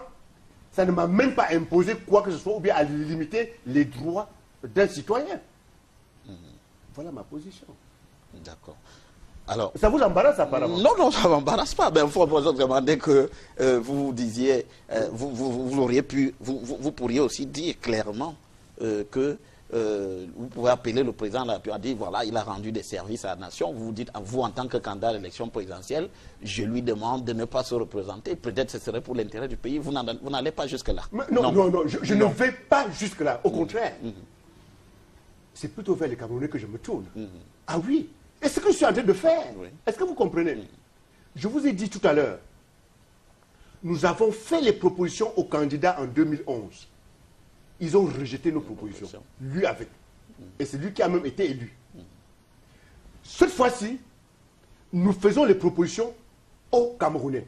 ça ne m'a même pas imposé quoi que ce soit ou bien à limiter les droits d'un citoyen. Voilà ma position. D'accord. Alors, ça vous embarrasse apparemment? Non, ça ne m'embarrasse pas. Mais il faut demander que vous disiez, vous pourriez aussi dire clairement que vous pouvez appeler le président de la République, dire voilà, il a rendu des services à la nation. Vous vous dites, vous en tant que candidat à l'élection présidentielle, je lui demande de ne pas se représenter. Peut-être que ce serait pour l'intérêt du pays. Vous n'allez pas jusque-là. Non, je ne vais pas jusque-là. Au contraire. C'est plutôt vers les Camerounais que je me tourne. Ah oui. Et ce que je suis en train de faire, est-ce que vous comprenez? Je vous ai dit tout à l'heure, nous avons fait les propositions aux candidats en 2011. Ils ont rejeté nos propositions. Lui avec. Et c'est lui qui a même été élu. Cette fois-ci, nous faisons les propositions aux Camerounais.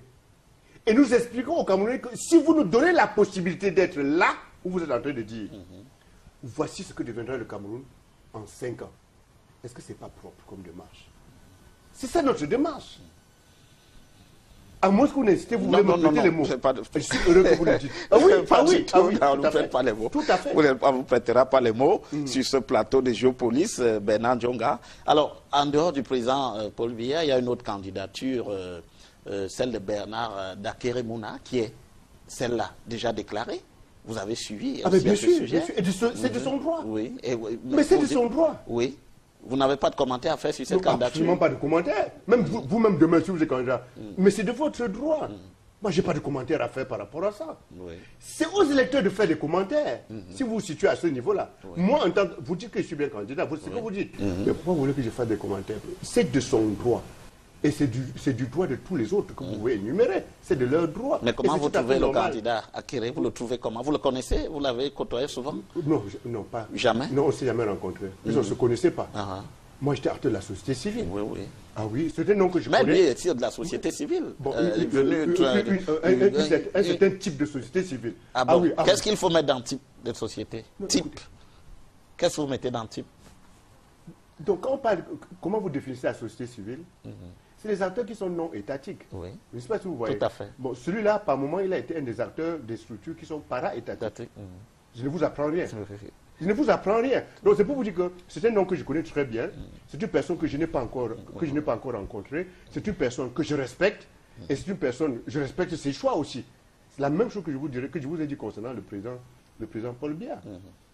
Et nous expliquons aux Camerounais que si vous nous donnez la possibilité d'être là où vous êtes en train de dire, voici ce que deviendra le Cameroun en 5 ans. Est-ce que ce n'est pas propre comme démarche? C'est ça notre démarche. À moins que vous n'hésitez, vous voulez me prêter les mots. Je suis heureux que vous le dites. Ah oui, on ne prête pas les mots. Tout à fait. Vous ne prêtera pas les mots sur ce plateau de Géopolis, Bernard Djonga. Alors, en dehors du président Paul Biya, il y a une autre candidature, celle de Bernard Dakeremouna, qui est celle-là déjà déclarée. Vous avez suivi. Ah mais bien sûr, c'est de son droit. Oui. Mais c'est de son droit. Oui. Vous n'avez pas de commentaire à faire sur cette candidature? Absolument pas de commentaire. Même vous-même demain, si vous êtes candidat. Mais c'est de votre droit. Moi, je n'ai pas de commentaire à faire par rapport à ça. C'est aux électeurs de faire des commentaires, si vous vous situez à ce niveau-là. Moi, en tant que... Vous dites que je suis bien candidat, c'est ce que vous dites. Mais pourquoi vous voulez que je fasse des commentaires? C'est de son droit. Et c'est du droit de tous les autres que vous pouvez énumérer. C'est de leur droit. Mais comment vous trouvez le candidat Akere? Vous le trouvez comment? Vous le connaissez? Vous l'avez côtoyé souvent? Non, pas. Jamais? Non, on ne s'est jamais rencontré. On ne se connaissait pas. Moi, j'étais acteur de la société civile. Oui. Ah oui, c'est un nom que je connais. Mais lui est de la société civile. Bon, un certain type de société civile. Ah bon? Qu'est-ce qu'il faut mettre dans type de société? Type. Qu'est-ce que vous mettez dans type? Donc, quand on parle, comment vous définissez la société civile? C'est les acteurs qui sont non étatiques. Oui. Je ne sais pas si vous voyez. Tout à fait. Bon, celui-là, par moment, il a été un des acteurs des structures qui sont para-étatiques. Je ne vous apprends rien. Je ne vous apprends rien. Donc, c'est pour vous dire que c'est un nom que je connais très bien. C'est une personne que je n'ai pas encore rencontrée. C'est une personne que je respecte. Et c'est une personne, je respecte ses choix aussi. C'est la même chose que je vous dirais, que je vous ai dit concernant le président Paul Biya.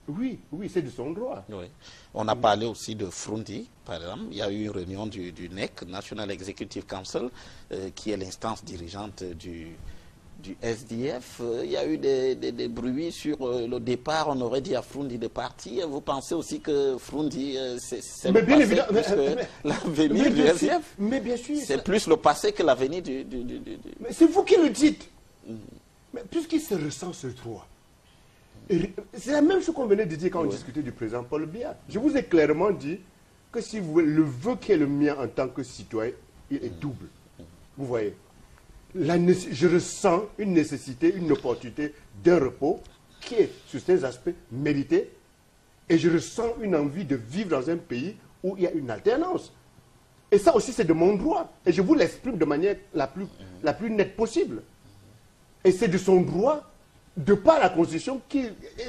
Oui, c'est de son droit. Oui. On a parlé aussi de Frundi, par exemple. Il y a eu une réunion du NEC, National Executive Council, qui est l'instance dirigeante du SDF. Il y a eu des bruits sur le départ, on aurait dit à Frundi de partir. Vous pensez aussi que Frundi, c'est le passé que l'avenir du SDF? Mais bien sûr. C'est plus le passé que l'avenir du... Mais c'est vous qui le dites. Mais puisqu'il se ressent ce droit. C'est la même chose qu'on venait de dire quand on discutait du président Paul Biya. Je vous ai clairement dit que si vous voulez, le vœu qui est le mien en tant que citoyen, il est double. Vous voyez, je ressens une nécessité, une opportunité d'un repos qui est, sur ces aspects, mérité. Et je ressens une envie de vivre dans un pays où il y a une alternance. Et ça aussi, c'est de mon droit. Et je vous l'exprime de manière la plus nette possible. Et c'est de son droit, de par la Constitution,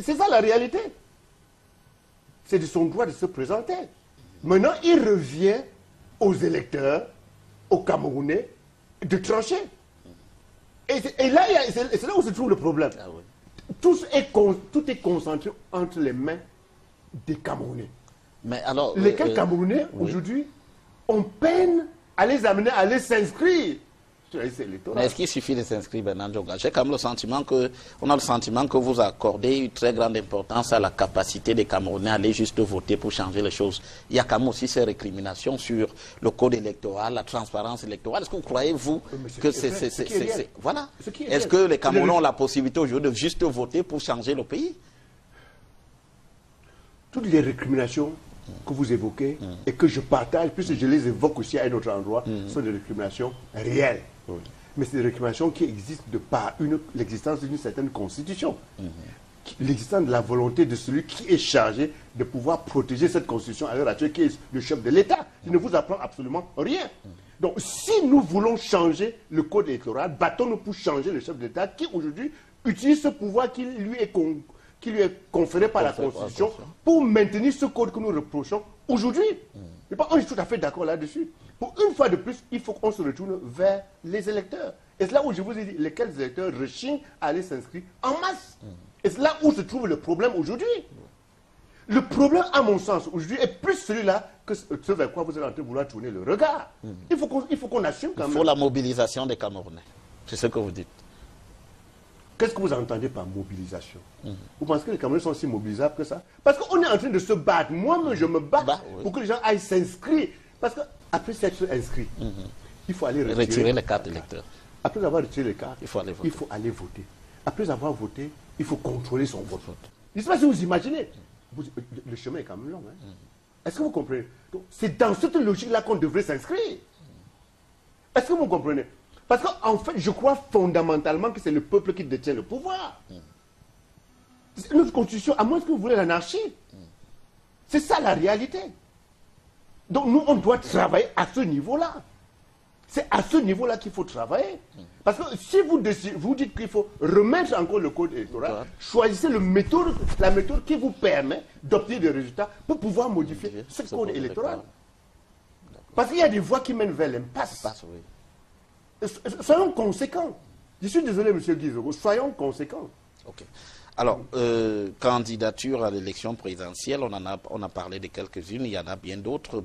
c'est ça la réalité. C'est de son droit de se présenter. Maintenant, il revient aux électeurs, aux Camerounais, de trancher. Et là, c'est là où se trouve le problème. Ah oui. Tout est concentré entre les mains des Camerounais. Mais alors, lesquels Camerounais, aujourd'hui, ont peine à les amener à aller s'inscrire. Mais est-ce qu'il suffit de s'inscrire, Bernard Djonga? J'ai quand même le sentiment que vous accordez une très grande importance à la capacité des Camerounais à aller juste voter pour changer les choses. Il y a quand même aussi ces récriminations sur le code électoral, la transparence électorale. Est-ce que vous croyez, vous, que c'est... Voilà. Est-ce que les Camerounais ont la possibilité aujourd'hui de juste voter pour changer le pays? Toutes les récriminations que vous évoquez et que je partage, puisque je les évoque aussi à un autre endroit, sont des récriminations réelles. Mais c'est des récriminations qui existent de par l'existence d'une certaine constitution. L'existence de la volonté de celui qui est chargé de pouvoir protéger cette constitution à l'heure actuelle, qui est le chef de l'État. Je ne vous apprends absolument rien. Donc, si nous voulons changer le code électoral, battons-nous pour changer le chef de l'État qui, aujourd'hui, utilise ce pouvoir qui lui est conféré par la Constitution pour maintenir ce code que nous reprochons aujourd'hui. On est tout à fait d'accord là-dessus. Pour une fois de plus, il faut qu'on se retourne vers les électeurs. Et c'est là où je vous ai dit, lesquels électeurs rechignent à aller s'inscrire en masse. Et c'est là où se trouve le problème aujourd'hui. Le problème, à mon sens, aujourd'hui, est plus celui-là que ce vers quoi vous êtes en train de vouloir tourner le regard. Il faut qu'on assume quand même. Il faut la mobilisation des Camerounais. C'est ce que vous dites. Qu'est-ce que vous entendez par mobilisation? Vous pensez que les Camerounais sont aussi mobilisables que ça? Parce qu'on est en train de se battre. Moi-même, je me bats pour que les gens aillent s'inscrire. Parce qu'après s'être inscrit, il faut aller retirer les cartes électeurs. Après avoir retiré les cartes, il faut aller voter. Après avoir voté, il faut contrôler son vote. Je ne sais pas si vous imaginez. Le chemin est quand même long. Hein? Est-ce que vous comprenez? C'est dans cette logique-là qu'on devrait s'inscrire. Est-ce que vous comprenez? Parce qu'en fait, je crois fondamentalement que c'est le peuple qui détient le pouvoir. Notre constitution, à moins que vous voulez l'anarchie. C'est ça la réalité. Donc nous, on doit travailler à ce niveau-là. C'est à ce niveau-là qu'il faut travailler. Parce que si vous dites qu'il faut remettre encore le code électoral, choisissez la méthode qui vous permet d'obtenir des résultats pour pouvoir modifier ce code électoral. Parce qu'il y a des voies qui mènent vers l'impasse. Soyons conséquents. Je suis désolé, M. Guizot, soyons conséquents. Ok. Alors, candidature à l'élection présidentielle, on a parlé de quelques-unes, il y en a bien d'autres,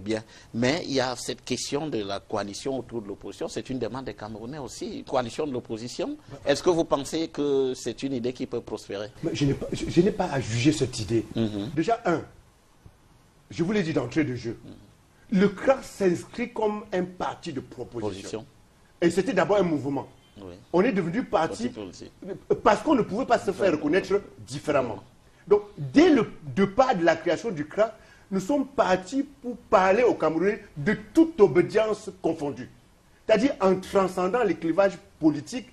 mais il y a cette question de la coalition autour de l'opposition, c'est une demande des Camerounais aussi, coalition de l'opposition. Est-ce que vous pensez que c'est une idée qui peut prospérer? Mais je n'ai pas à juger cette idée. Déjà, je vous l'ai dit d'entrée de jeu, le CRAC s'inscrit comme un parti de proposition. Et c'était d'abord un mouvement. Oui. On est devenu parti parce qu'on ne pouvait pas se faire reconnaître différemment. Donc, dès le départ de la création du CRA, nous sommes partis pour parler aux Camerounais de toute obédience confondue. C'est-à-dire en transcendant les clivages politiques,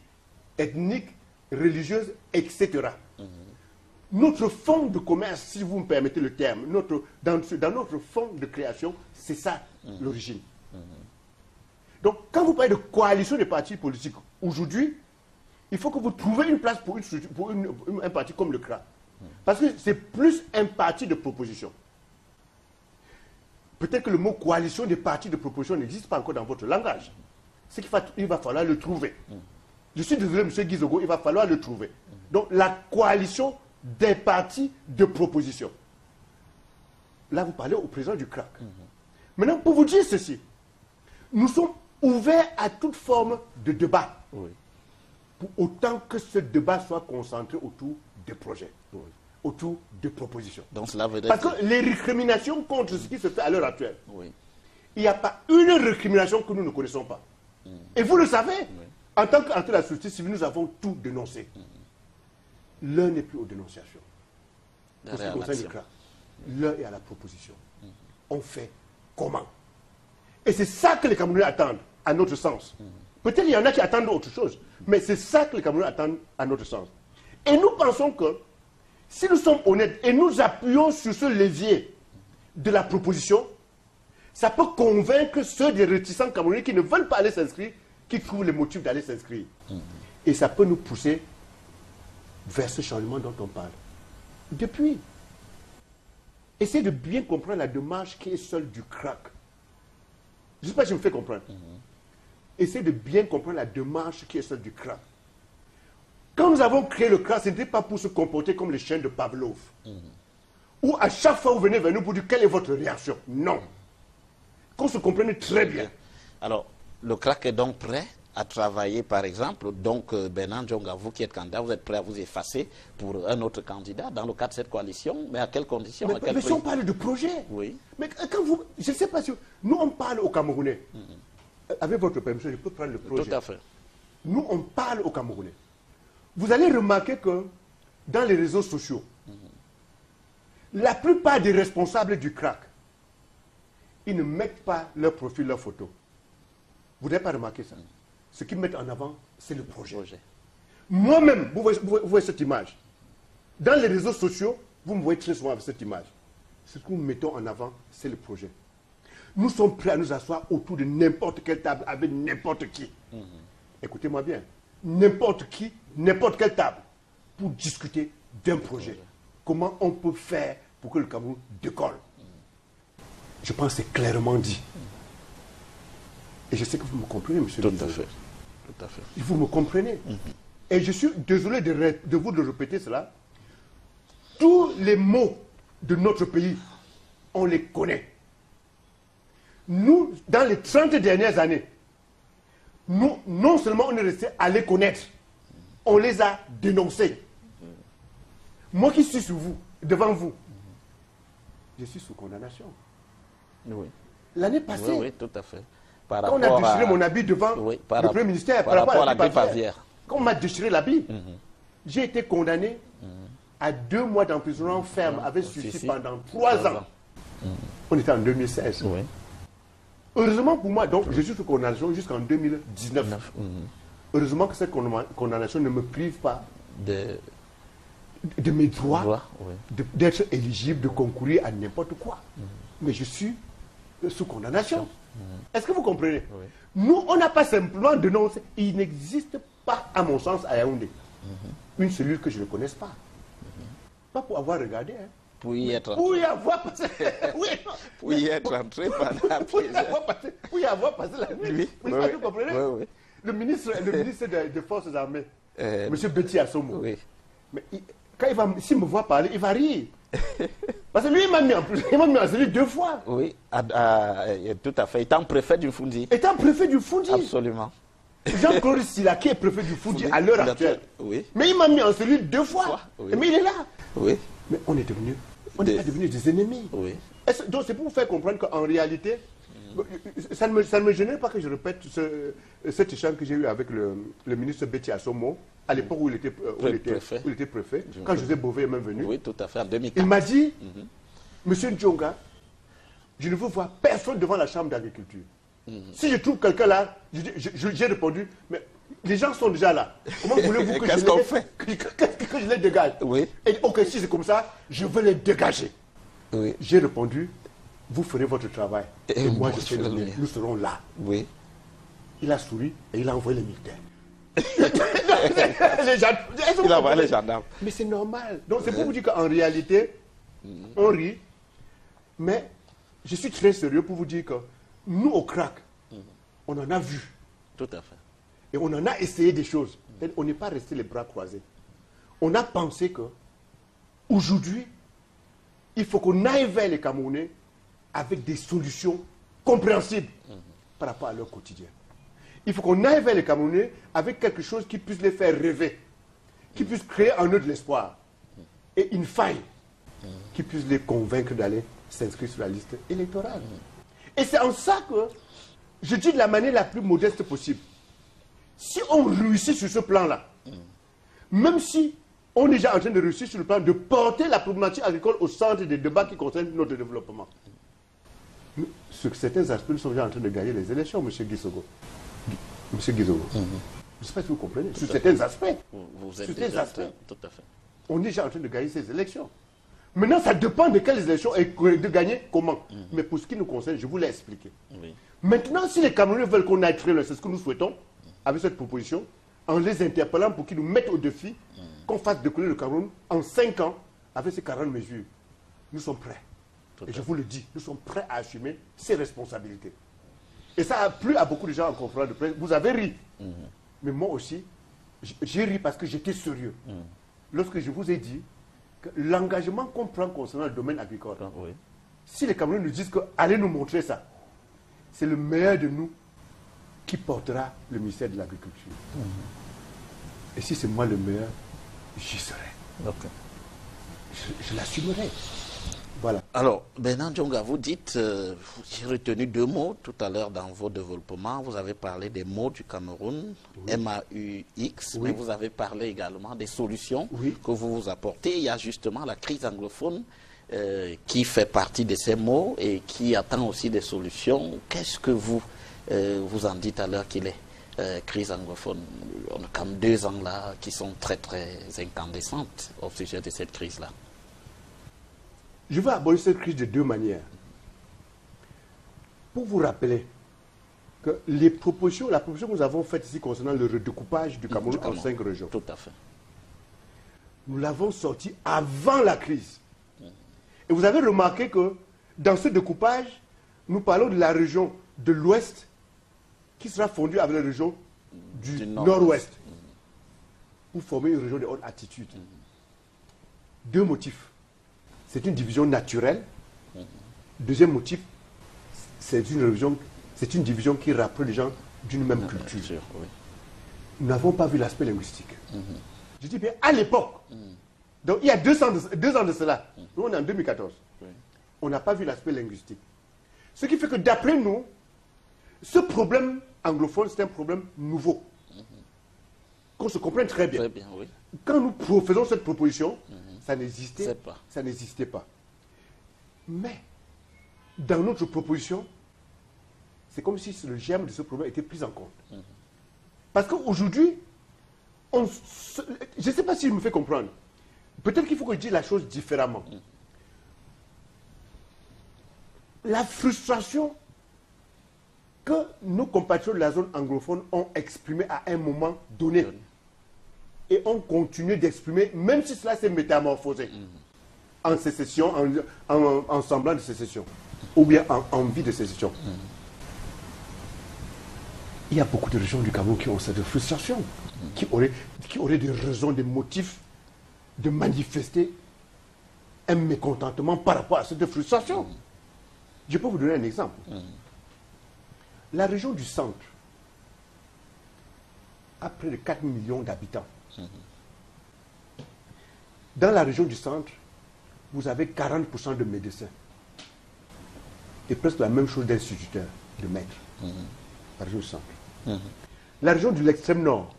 ethniques, religieuses, etc. Notre fonds de commerce, si vous me permettez le terme, dans notre fonds de création, c'est ça l'origine. Donc, quand vous parlez de coalition des partis politiques, aujourd'hui, il faut que vous trouviez une place pour un parti comme le CRA. Parce que c'est plus un parti de proposition. Peut-être que le mot coalition des partis de proposition n'existe pas encore dans votre langage. C'est qu'il va falloir le trouver. Je suis désolé, M. Guizogo, il va falloir le trouver. Donc, la coalition des partis de proposition. Là, vous parlez au président du CRAC. Maintenant, pour vous dire ceci, nous sommes ouverts à toute forme de débat. Pour autant que ce débat soit concentré autour des projets, autour des propositions. Donc, cela veut dire parce que les récriminations contre ce qui se fait à l'heure actuelle, il n'y a pas une récrimination que nous ne connaissons pas. Et vous le savez, en tant qu'entrée de la société civile, nous avons tout dénoncé. L'un n'est plus aux dénonciations. Pour ce qui concerne le CRA, l'un est à la proposition. On fait comment? Et c'est ça que les Camerounais attendent, à notre sens. Peut-être qu'il y en a qui attendent autre chose, mais c'est ça que les Camerounais attendent, à notre sens. Et nous pensons que, si nous sommes honnêtes et nous appuyons sur ce levier de la proposition, ça peut convaincre ceux des réticents Camerounais qui ne veulent pas aller s'inscrire, qui trouvent les motifs d'aller s'inscrire. Et ça peut nous pousser vers ce changement dont on parle. Depuis, essayez de bien comprendre la démarche qui est celle du CRAC. Je ne sais pas si je me fais comprendre. Essayez de bien comprendre la démarche qui est celle du CRAC. Quand nous avons créé le CRAC, ce n'était pas pour se comporter comme les chiens de Pavlov. Où à chaque fois vous venez vers nous pour dire quelle est votre réaction. Non. Qu'on se comprenne très bien. Alors, le CRAC est donc prêt à travailler, par exemple, donc Benan Djonga, vous qui êtes candidat, vous êtes prêt à vous effacer pour un autre candidat dans le cadre de cette coalition, mais à quelles conditions? Mais si on parle de projet, mais quand vous, je ne sais pas si, nous on parle aux Camerounais, avec votre permission, je peux prendre le projet. Tout à fait. Nous on parle aux Camerounais. Vous allez remarquer que dans les réseaux sociaux, la plupart des responsables du CRAC, ils ne mettent pas leur profil, leur photo. Vous n'avez pas remarqué ça? Ce qu'ils mettent en avant, c'est le projet. Moi-même, vous voyez cette image. Dans les réseaux sociaux, vous me voyez très souvent avec cette image. Ce que nous mettons en avant, c'est le projet. Nous sommes prêts à nous asseoir autour de n'importe quelle table avec n'importe qui. Écoutez-moi bien. N'importe qui, n'importe quelle table, pour discuter d'un projet. Comment on peut faire pour que le Cameroun décolle. Je pense que c'est clairement dit. Et je sais que vous me comprenez, monsieur le ministre. Tout à fait. Vous me comprenez. Et je suis désolé de vous de répéter cela. Tous les mots de notre pays, on les connaît. Nous, dans les 30 dernières années, nous, non seulement on est resté à les connaître, on les a dénoncés. Moi qui suis sur vous, devant vous, je suis sous condamnation. Oui. L'année passée, Oui, oui, tout à fait. Quand on a déchiré mon habit devant le Premier ministère, par rapport à la grippe aviaire. Quand on m'a déchiré l'habit, j'ai été condamné à 2 mois d'emprisonnement ferme avec sursis pendant 3 ans. On était en 2016. Oui. Heureusement pour moi, donc je suis sous condamnation jusqu'en 2019. Heureusement que cette condamnation ne me prive pas de mes droits, d'être éligible, de concourir à n'importe quoi. Mais je suis sous condamnation. Est-ce que vous comprenez? Nous, on n'a pas simplement dénoncé. Il n'existe pas, à mon sens, à Yaoundé, une cellule que je ne connaisse pas. Pas pour avoir regardé. Hein. Pour y être pour y avoir passé. Pour y être entré pendant pour y avoir passé la nuit. Vous comprenez? Le ministre des Forces armées, M. Betty Assomo, mais s'il me voit parler, il va rire. Parce que lui, il m'a mis en cellule 2 fois. Oui, tout à fait. Étant préfet du Foundi. Étant préfet du Foundi. Absolument. Jean-Claude Silla, qui est préfet du Foundi à l'heure actuelle. Oui. Mais il m'a mis en cellule 2 fois. Mais il est là. Oui. Mais on n'est pas devenus des ennemis. Oui. Donc c'est pour vous faire comprendre qu'en réalité, ça ne me gênait pas que je répète cet échange que j'ai eu avec le ministre Betty Assomo, à l'époque où il était préfet, quand José Bové est même venu. Oui, tout à fait, en 2004. Il m'a dit, Monsieur Ndjonga, je ne veux voir personne devant la chambre d'agriculture. Si je trouve quelqu'un là, j'ai répondu, mais les gens sont déjà là. Comment voulez-vous que je les dégage? Oui. Et ok, si c'est comme ça, je veux les dégager. Oui. J'ai répondu, vous ferez votre travail. Et moi, je fais le mien. Nous serons là. Oui. Il a souri et il a envoyé les militaires. Il a envoyé les gendarmes. Mais c'est normal. Donc c'est pour vous dire qu'en réalité, on rit. Mais je suis très sérieux pour vous dire que nous, au CRAC, on en a vu. Tout à fait. Et on en a essayé des choses. On n'est pas resté les bras croisés. On a pensé que aujourd'hui, il faut qu'on aille vers les Camerounais avec des solutions compréhensibles par rapport à leur quotidien. Il faut qu'on aille vers les Camerounais avec quelque chose qui puisse les faire rêver, qui puisse créer en eux de l'espoir et une faille qui puisse les convaincre d'aller s'inscrire sur la liste électorale. Et c'est en ça que je dis de la manière la plus modeste possible. Si on réussit sur ce plan-là, même si on est déjà en train de réussir sur le plan de porter la problématique agricole au centre des débats qui concernent notre développement, sur certains aspects, nous sommes déjà en train de gagner les élections, M. Guizogo. Je ne sais pas si vous comprenez. Sur certains aspects. Vous êtes déjà tout à fait. On est déjà en train de gagner ces élections. Maintenant, ça dépend de quelles élections et de gagner comment. Mais pour ce qui nous concerne, je vous l'ai expliqué. Maintenant, si les Camerounais veulent qu'on aille très loin, c'est ce que nous souhaitons avec cette proposition, en les interpellant pour qu'ils nous mettent au défi, qu'on fasse décoller le Cameroun en 5 ans avec ces 40 mesures. Nous sommes prêts. Et je vous le dis, nous sommes prêts à assumer ces responsabilités. Et ça a plu à beaucoup de gens en conférence de presse. Vous avez ri. Mais moi aussi, j'ai ri parce que j'étais sérieux. Lorsque je vous ai dit que l'engagement qu'on prend concernant le domaine agricole, si les Camerounais nous disent que allez nous montrer ça, c'est le meilleur de nous qui portera le ministère de l'Agriculture. Et si c'est moi le meilleur, j'y serai. Je l'assumerai. Voilà. Alors, Bernard Ndjonga, vous dites, j'ai retenu 2 mots tout à l'heure dans vos développements. Vous avez parlé des mots du Cameroun, MAUX, mais vous avez parlé également des solutions que vous vous apportez. Il y a justement la crise anglophone qui fait partie de ces mots et qui attend aussi des solutions. Qu'est-ce que vous en dites à l'heure qu'il est crise anglophone? On a quand même 2 ans là qui sont très très incandescentes au sujet de cette crise-là. Je vais aborder cette crise de 2 manières. Pour vous rappeler que la proposition que nous avons faite ici concernant le redécoupage du Cameroun en 5 régions. Tout à fait. Nous l'avons sorti avant la crise. Et vous avez remarqué que dans ce découpage, nous parlons de la région de l'Ouest qui sera fondue avec la région du Nord-Ouest pour former une région de haute altitude. 2 motifs. c'est une division naturelle. Deuxième motif, c'est une division qui rapproche les gens d'une même culture. Oui. Nous n'avons pas vu l'aspect linguistique. Je dis bien à l'époque, donc il y a 2 ans de cela, nous on est en 2014, on n'a pas vu l'aspect linguistique. Ce qui fait que d'après nous, ce problème anglophone, c'est un problème nouveau. Qu'on se comprenne très bien. Très bien, oui. Quand nous faisons cette proposition, ça n'existait pas. Mais, dans notre proposition, c'est comme si le germe de ce problème était pris en compte. Parce qu'aujourd'hui, je ne sais pas si je me fais comprendre. Peut-être qu'il faut que je dise la chose différemment. La frustration que nos compatriotes de la zone anglophone ont exprimée à un moment donné et ont continué d'exprimer, même si cela s'est métamorphosé en sécession, en semblant de sécession, ou bien en envie de sécession. Il y a beaucoup de régions du Cameroun qui ont cette frustration, qui auraient des raisons, des motifs de manifester un mécontentement par rapport à cette frustration. Je peux vous donner un exemple. La région du centre a près de 4 millions d'habitants. Dans la région du centre, vous avez 40% de médecins. Et presque la même chose d'instituteurs, de maîtres. La région du centre. La région de l'extrême nord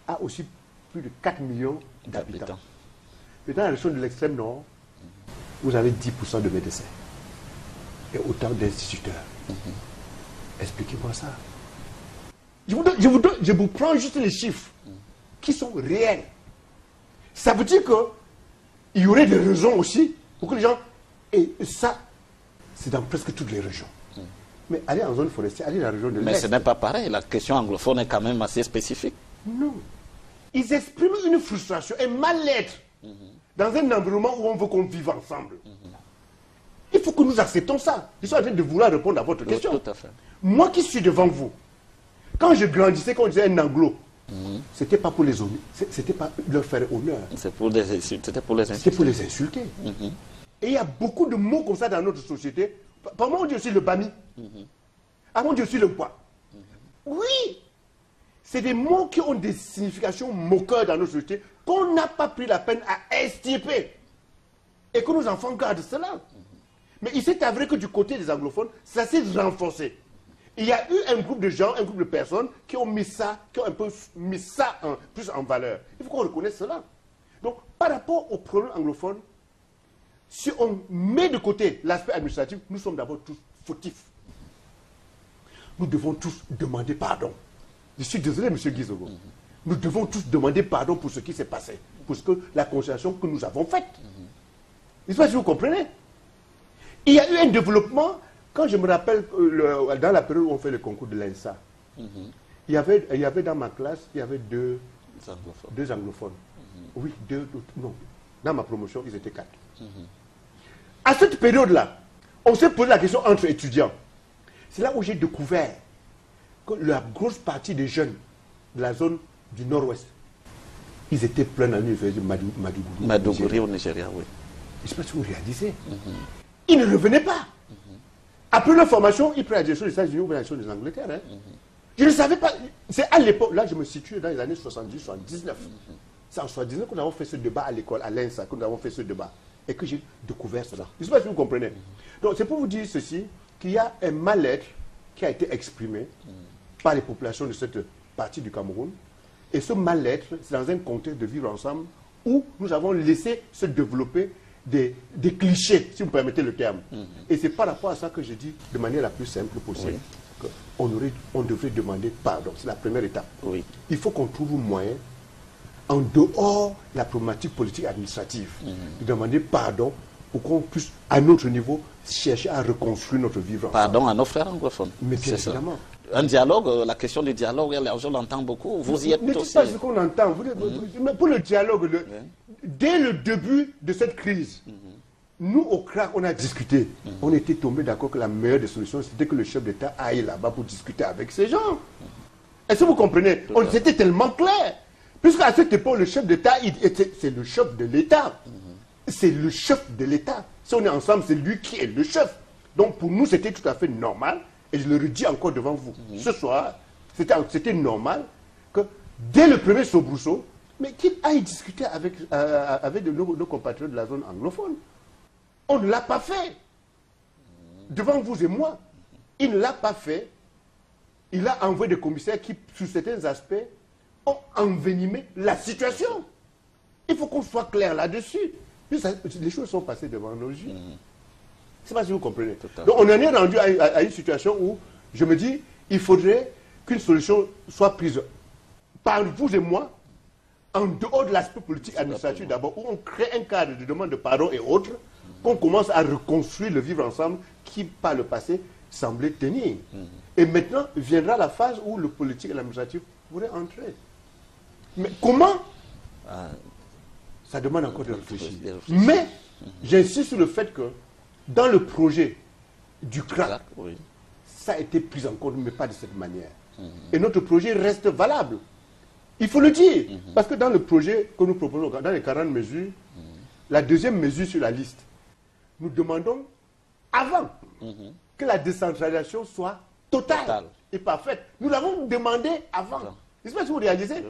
a aussi plus de 4 millions d'habitants. Et dans la région de l'extrême nord, vous avez 10% de médecins. Et autant d'instituteurs. Expliquez-moi ça. Je vous prends juste les chiffres qui sont réels. Ça veut dire qu'il y aurait des raisons aussi pour que les gens... Et ça, c'est dans presque toutes les régions. Mais allez en zone forestière, allez dans la région de l'Est. Mais ce n'est pas pareil. La question anglophone est quand même assez spécifique. Non. Ils expriment une frustration, un mal-être dans un environnement où on veut qu'on vive ensemble. Il faut que nous acceptons ça. Je suis en train de vouloir répondre à votre question. Tout à fait. Moi qui suis devant vous, quand je grandissais, quand on disait un anglo, c'était pas pour les hommes, c'était pas leur faire honneur. C'était pour les insulter. C'était pour les insulter. Et il y a beaucoup de mots comme ça dans notre société. Par moi, on dit aussi le bami. Avant, on dit aussi le poids. Oui, c'est des mots qui ont des significations moqueurs dans notre société qu'on n'a pas pris la peine à extirper. Et que nos enfants gardent cela. Mais il s'est avéré que du côté des anglophones, ça s'est renforcé. Il y a eu un groupe de gens, un groupe de personnes qui ont mis ça, qui ont un peu mis ça plus en valeur. Il faut qu'on reconnaisse cela. Donc, par rapport au problème anglophone, si on met de côté l'aspect administratif, nous sommes d'abord tous fautifs. Nous devons tous demander pardon. Je suis désolé, M. Guizogo. Nous devons tous demander pardon pour ce qui s'est passé, pour la considération que nous avons faite. Je ne sais pas si vous comprenez. Il y a eu un développement, quand je me rappelle, dans la période où on fait le concours de l'ENSA, il y avait dans ma classe, il y avait deux anglophones. Oui, non. Dans ma promotion, ils étaient 4. À cette période-là, on s'est posé la question entre étudiants. C'est là où j'ai découvert que la grosse partie des jeunes de la zone du nord-ouest, ils étaient pleins dans l'université de Maiduguri au Nigeria, oui. Je ne sais pas si vous réalisez. Ils ne revenaient pas. Après leur formation, ils prennent la direction des États-Unis ou la direction des Angleterre. Je ne savais pas. C'est à l'époque, là je me situe dans les années 70-79. C'est en 79 que nous avons fait ce débat à l'école, à l'ENSA, que nous avons fait ce débat. Et que j'ai découvert cela. Je ne sais pas si vous comprenez. Donc c'est pour vous dire ceci, qu'il y a un mal-être qui a été exprimé par les populations de cette partie du Cameroun. Et ce mal-être, c'est dans un contexte de vivre ensemble où nous avons laissé se développer des clichés, si vous permettez le terme. Et c'est par rapport à ça que je dis de manière la plus simple possible qu'on devrait demander pardon. C'est la première étape. Il faut qu'on trouve un moyen, en dehors de la problématique politique administrative, de demander pardon pour qu'on puisse, à notre niveau, chercher à reconstruire notre vivre ensemble. Pardon à nos frères anglophones. Mais bien évidemment. Un dialogue, la question du dialogue, on l'entend beaucoup. Vous y êtes aussi. Ne dites pas ce qu'on entend. Pour le dialogue, dès le début de cette crise, nous, au CRAC, on a discuté. On était tombé d'accord que la meilleure des solutions, c'était que le chef d'État aille là-bas pour discuter avec ces gens. Est-ce que vous comprenez? C'était tellement clair. Puisqu'à cette époque, le chef d'État, c'est le chef de l'État. c'est le chef de l'État. Si on est ensemble, c'est lui qui est le chef. Donc pour nous, c'était tout à fait normal, et je le redis encore devant vous. Ce soir, c'était normal que dès le premier soubresaut, mais qu'il aille discuter avec nos compatriotes de la zone anglophone. On ne l'a pas fait. Devant vous et moi, il ne l'a pas fait. Il a envoyé des commissaires qui, sur certains aspects, ont envenimé la situation. Il faut qu'on soit clair là-dessus. Les choses sont passées devant nos yeux. Je ne sais pas si vous comprenez. Donc on en est rendu à une situation où je me dis, il faudrait qu'une solution soit prise par vous et moi, en dehors de l'aspect politique administratif d'abord, où on crée un cadre de demande de pardon et autres, qu'on commence à reconstruire le vivre ensemble qui, par le passé, semblait tenir. Et maintenant, viendra la phase où le politique et l'administratif pourraient entrer. Mais comment? Ça demande encore de réfléchir. Mais, j'insiste sur le fait que, dans le projet du CRAC, ça a été pris en compte, mais pas de cette manière. Et notre projet reste valable. Il faut le dire. Parce que dans le projet que nous proposons, dans les 40 mesures, la deuxième mesure sur la liste, nous demandons, avant, que la décentralisation soit totale et parfaite. Nous l'avons demandé avant. Je ne sais pas si vous réalisez.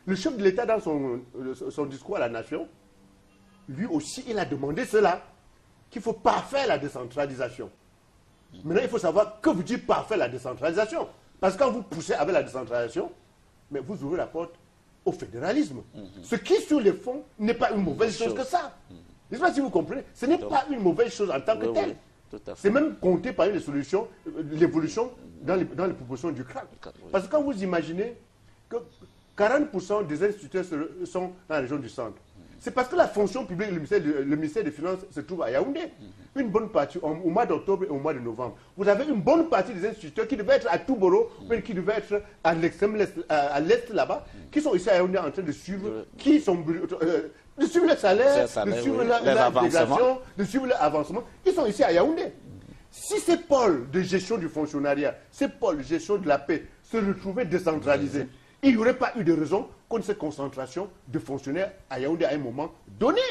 Le chef de l'État, dans son discours à la nation, lui aussi, il a demandé cela, qu'il faut parfaire la décentralisation. Maintenant, il faut savoir que vous dites parfaire la décentralisation. Parce que quand vous poussez avec la décentralisation, mais vous ouvrez la porte au fédéralisme. Ce qui, sur le fond, n'est pas une mauvaise chose que ça. Je ne sais pas si vous comprenez. Ce n'est pas une mauvaise chose en tant que telle. C'est même compté parmi les solutions, l'évolution dans les propositions du CRAC. Parce que quand vous imaginez que 40% des instituteurs sont dans la région du centre, c'est parce que la fonction publique, le ministère des Finances se trouve à Yaoundé. Une bonne partie, au mois d'octobre et au mois de novembre. Vous avez une bonne partie des instituteurs qui devaient être à Touboro, mais qui devaient être à l'extrême à l'est là-bas, qui sont ici à Yaoundé en train de suivre, de suivre le salaire, de suivre l'intégration, de suivre l'avancement. Ils sont ici à Yaoundé. Si ces pôles de gestion du fonctionnariat, ces pôles de gestion de la paix se retrouvaient décentralisés, il n'y aurait pas eu de raison contre cette concentration de fonctionnaires à Yaoundé à un moment donné.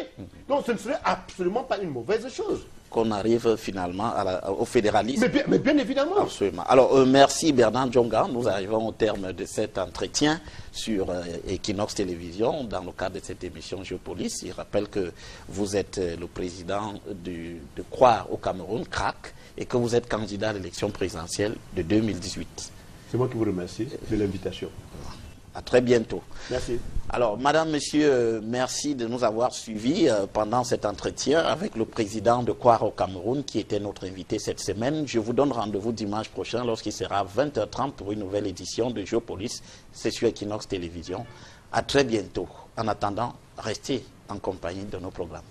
Donc ce ne serait absolument pas une mauvaise chose. Qu'on arrive finalement au fédéralisme. Mais bien évidemment. Absolument. Alors, merci Bernard Djonga. Nous arrivons au terme de cet entretien sur Equinox Télévision dans le cadre de cette émission Géopolis. Il rappelle que vous êtes le président de Croire au Cameroun, CRAC, et que vous êtes candidat à l'élection présidentielle de 2018. C'est moi qui vous remercie de l'invitation. À très bientôt. Merci. Alors, madame, monsieur, merci de nous avoir suivis pendant cet entretien avec le président de Croire au Cameroun qui était notre invité cette semaine. Je vous donne rendez-vous dimanche prochain lorsqu'il sera 20h30 pour une nouvelle édition de Géopolis. C'est sur Equinox Télévision. À très bientôt. En attendant, restez en compagnie de nos programmes.